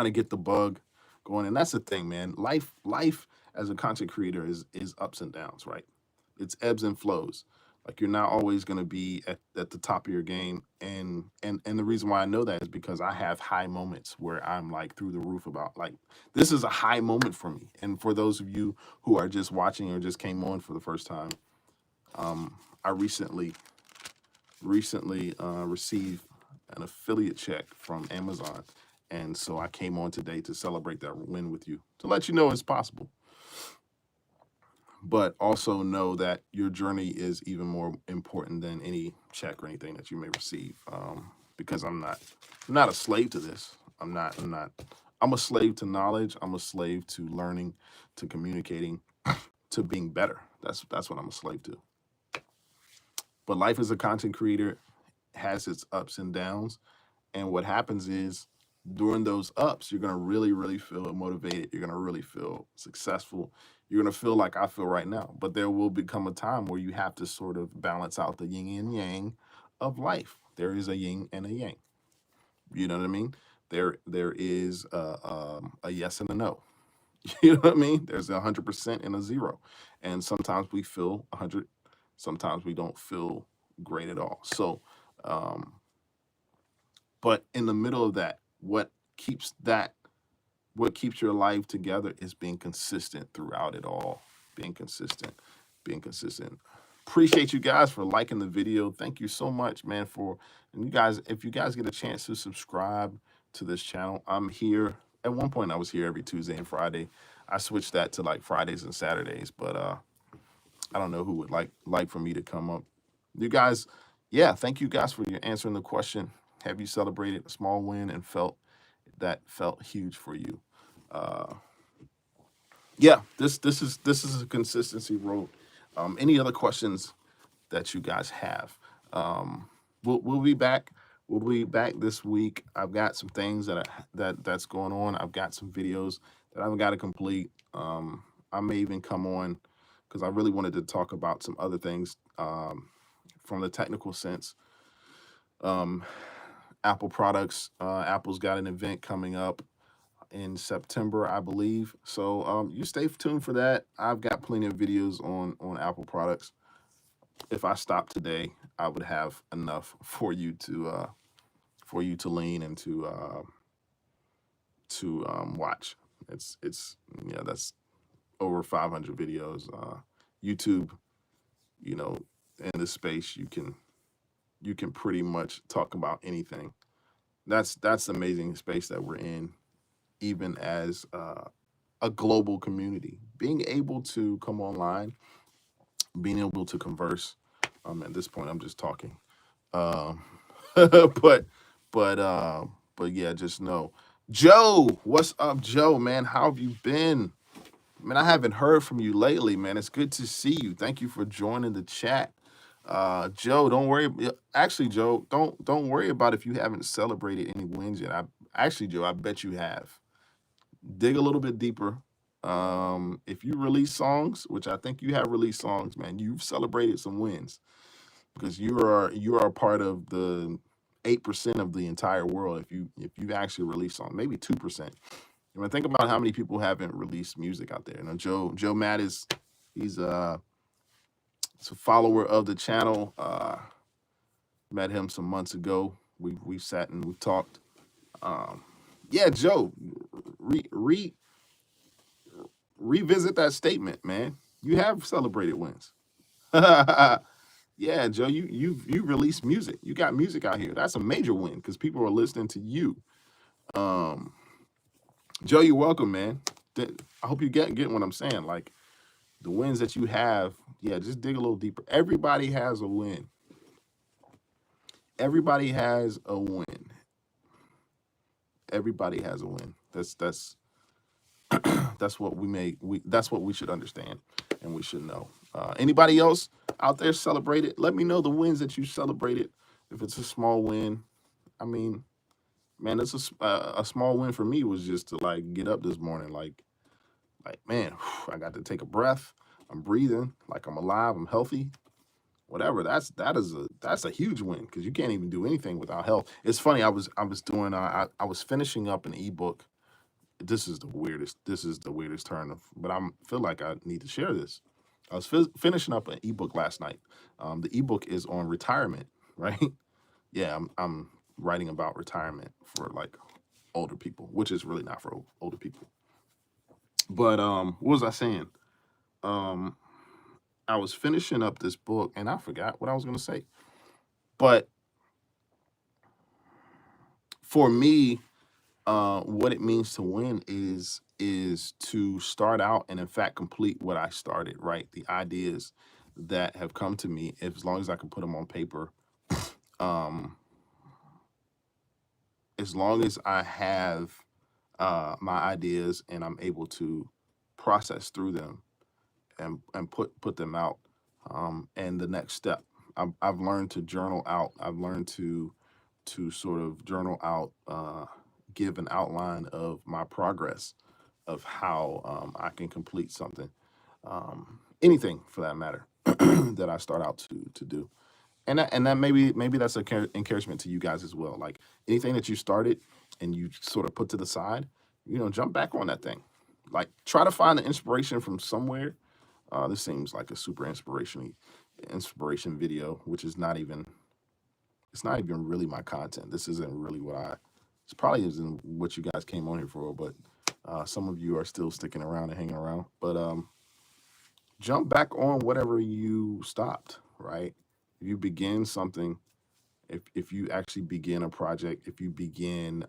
of get the bug going, and that's the thing, man. Life as a content creator is ups and downs, right? It's ebbs and flows. Like, you're not always going to be at the top of your game, and the reason why I know that is because I have high moments where I'm like through the roof about, like, this is a high moment for me. And for those of you who are just watching or just came on for the first time, I recently received an affiliate check from Amazon, and so I came on today to celebrate that win with you, to let you know it's possible, but also know that your journey is even more important than any check or anything that you may receive, because I'm not a slave to this. I'm a slave to knowledge. I'm a slave to learning, to communicating, to being better. That's what I'm a slave to. But life as a content creator has its ups and downs. And what happens is, during those ups, you're going to really, really feel motivated. You're going to really feel successful. You're going to feel like I feel right now. But there will become a time where you have to sort of balance out the yin and yang of life. There is a yin and a yang. You know what I mean? There is a yes and a no. You know what I mean? There's 100% and a 0. And sometimes we feel 100. Sometimes we don't feel great at all. So, but in the middle of that, what keeps your life together is being consistent throughout it all. Being consistent. Appreciate you guys for liking the video. Thank you so much, man. And you guys, if you guys get a chance to subscribe to this channel, I'm here. At one point, I was here every Tuesday and Friday. I switched that to like Fridays and Saturdays, but I don't know who would like for me to come up. You guys, thank you guys for your answering the question. Have you celebrated a small win and felt huge for you? This is a consistency road. Any other questions that you guys have? We'll be back. We'll be back this week. I've got some things that's going on. I've got some videos that I've got to complete. I may even come on, because I really wanted to talk about some other things from the technical sense. Apple products. Apple's got an event coming up. in September, I believe. So you stay tuned for that. I've got plenty of videos on Apple products. If I stopped today, I would have enough for you to lean and to watch. It's yeah, that's over 500 videos. YouTube, you know, in this space, you can pretty much talk about anything. That's the amazing space that we're in, even as a global community. Being able to come online, being able to converse. At this point, I'm just talking. Um, but but yeah, just know, Joe. What's up, Joe? Man, how have you been? Man, I haven't heard from you lately, man. It's good to see you. Thank you for joining the chat. Joe, don't worry. Actually, Joe, don't worry about if you haven't celebrated any wins yet. Actually, Joe, I bet you have. Dig a little bit deeper. If you release songs, which I think you have released songs, man, you've celebrated some wins because you are part of the 8% of the entire world. If you actually release songs, maybe 2%. I mean, think about how many people haven't released music out there. You know, Joe Matt he's a follower of the channel. Met him some months ago. We've sat and we've talked. Um, yeah, Joe, revisit that statement, man. You have celebrated wins. Yeah, Joe, you released music. You got music out here. That's a major win because people are listening to you. Um, Joe, you're welcome, man. I hope you get what I'm saying. Like the wins that you have, yeah, just dig a little deeper. Everybody has a win. Everybody has a win. Everybody has a win. That's that's what that's what we should understand and we should know. Anybody else out there celebrate it? Let me know the wins that you celebrated. If it's a small win, I mean, man, it's a small win for me was just to like get up this morning, like man, I got to take a breath. I'm breathing, like I'm alive, I'm healthy. Whatever. That's a huge win because you can't even do anything without health. It's funny. I was doing I was finishing up an ebook. This is the weirdest. This is the weirdest turn of, but I feel like I need to share this. I was finishing up an ebook last night. The ebook is on retirement, right? Yeah, I'm writing about retirement for like older people, which is really not for older people. But what was I saying? Um, I was finishing up this book and I forgot what I was going to say. But for me, what it means to win is to start out and in fact complete what I started. Right, the ideas that have come to me, as long as I can put them on paper, um, as long as I have my ideas and I'm able to process through them and put them out. And the next step, I've learned to journal out. I've learned to sort of journal out, give an outline of my progress of how I can complete something, anything for that matter, that I start out to do. And that maybe that's a encouragement to you guys as well. Like anything that you started and you sort of put to the side, jump back on that thing. Like try to find the inspiration from somewhere. This seems like a super inspiration video, which is not even it's not even really my content. This isn't really it's probably isn't what you guys came on here for, but some of you are still sticking around and hanging around. But jump back on whatever you stopped, right? If you begin something, if you actually begin a project, if you begin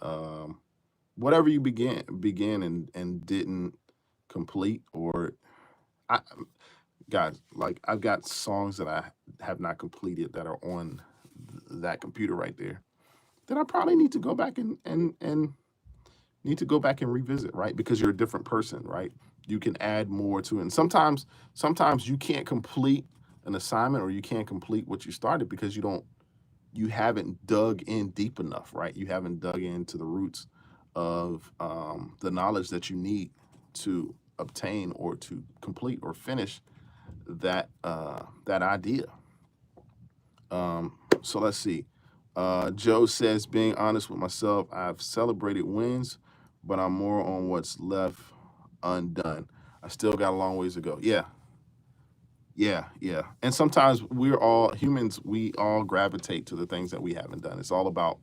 whatever you begin and didn't complete, or I guys, like I've got songs that I have not completed that are on that computer right there that I probably need to go back and need to go back and revisit, right? Because you're a different person, right? You can add more to it. And sometimes you can't complete an assignment or you can't complete what you started because you haven't dug in deep enough, right? You haven't dug into the roots of the knowledge that you need to obtain or to complete or finish that idea. So let's see. Joe says, being honest with myself, I've celebrated wins, but I'm more on what's left undone. I still got a long ways to go. Yeah, yeah. And sometimes we're all humans, we all gravitate to the things that we haven't done. It's all about,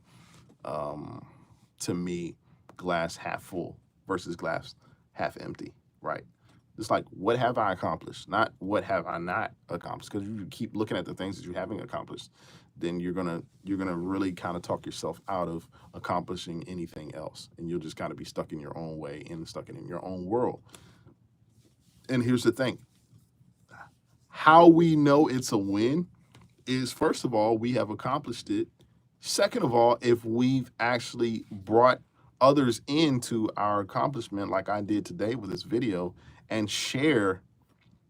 to me, glass half full versus glass half empty, right? It's like, what have I accomplished? Not what have I not accomplished. Because if you keep looking at the things that you haven't accomplished, then you're gonna really kind of talk yourself out of accomplishing anything else, and you'll just kind of be stuck in your own way and stuck in your own world. And here's the thing: how we know it's a win is, first of all, we have accomplished it. Second of all, if we've actually brought others into our accomplishment, like I did today with this video, and share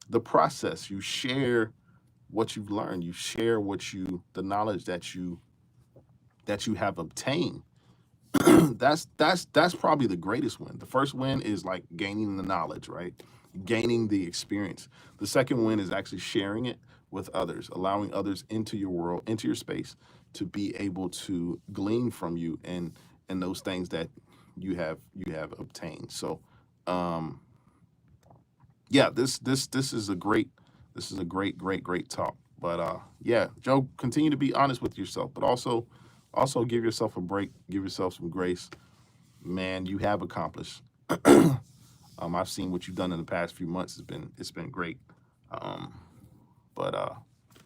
the process. You share what you've learned. You share the knowledge that you have obtained. That's probably the greatest win. The first win is like gaining the knowledge, right? Gaining the experience. The second win is actually sharing it with others, allowing others into your world, into your space, to be able to glean from you and those things that you have obtained. So, yeah, this is a great great talk. But yeah, Joe, continue to be honest with yourself, but also give yourself a break, give yourself some grace. Man, you have accomplished. I've seen what you've done in the past few months. It's been great. But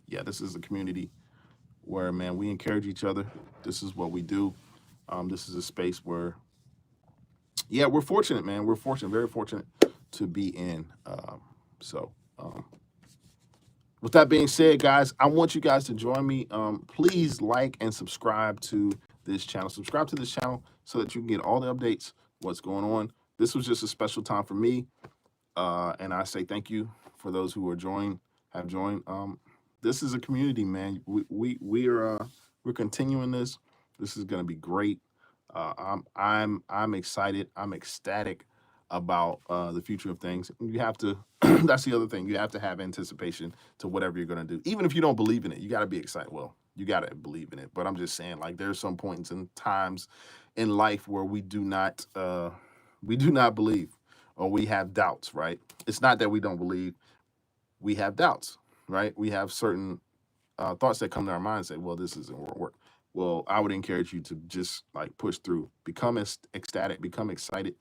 yeah, this is a community where, man, we encourage each other. This is what we do. This is a space where, yeah, we're fortunate, man. We're fortunate, very fortunate to be in. So with that being said, guys, I want you guys to join me. Please like and subscribe to this channel. Subscribe to this channel so that you can get all the updates, what's going on. This was just a special time for me. And I say thank you for those who have joined. This is a community, man. We're continuing this. This is going to be great. I'm excited. I'm ecstatic about the future of things. You have to. That's the other thing. You have to have anticipation to whatever you're going to do, even if you don't believe in it. You got to be excited. Well, you got to believe in it. But I'm just saying, like, there's some points and times in life where we do not believe, or we have doubts. Right? It's not that we don't believe. We have doubts. Right? We have certain thoughts that come to our mind and say, well, this isn't going to work. Well, I would encourage you to just like push through, become ecstatic, become excited.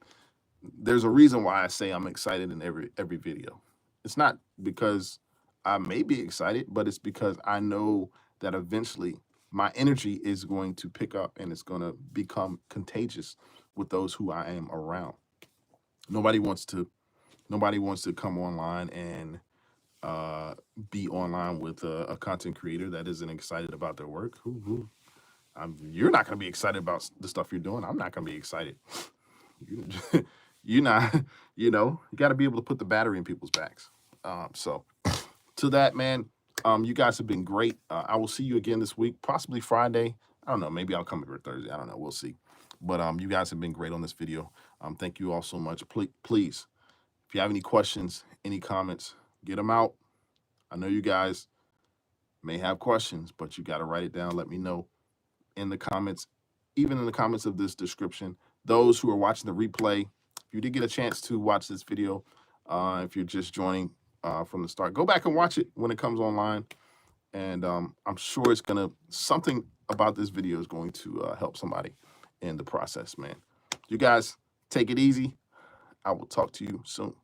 There's a reason why I say I'm excited in every video. It's not because I may be excited, but it's because I know that eventually my energy is going to pick up and it's going to become contagious with those who I am around. Nobody wants to come online and be online with a content creator that isn't excited about their work. You're not going to be excited about the stuff you're doing. I'm not going to be excited. You're not, you got to be able to put the battery in people's backs. So to that, man, you guys have been great. I will see you again this week, possibly Friday. I don't know. Maybe I'll come every Thursday. I don't know. We'll see. But you guys have been great on this video. Thank you all so much. Please, if you have any questions, any comments, get them out. I know you guys may have questions, but you got to write it down. Let me know in the comments, even in the comments of this description. Those who are watching the replay, if you did get a chance to watch this video, if you're just joining from the start, go back and watch it when it comes online. And I'm sure something about this video is going to help somebody in the process, man. You guys take it easy. I will talk to you soon.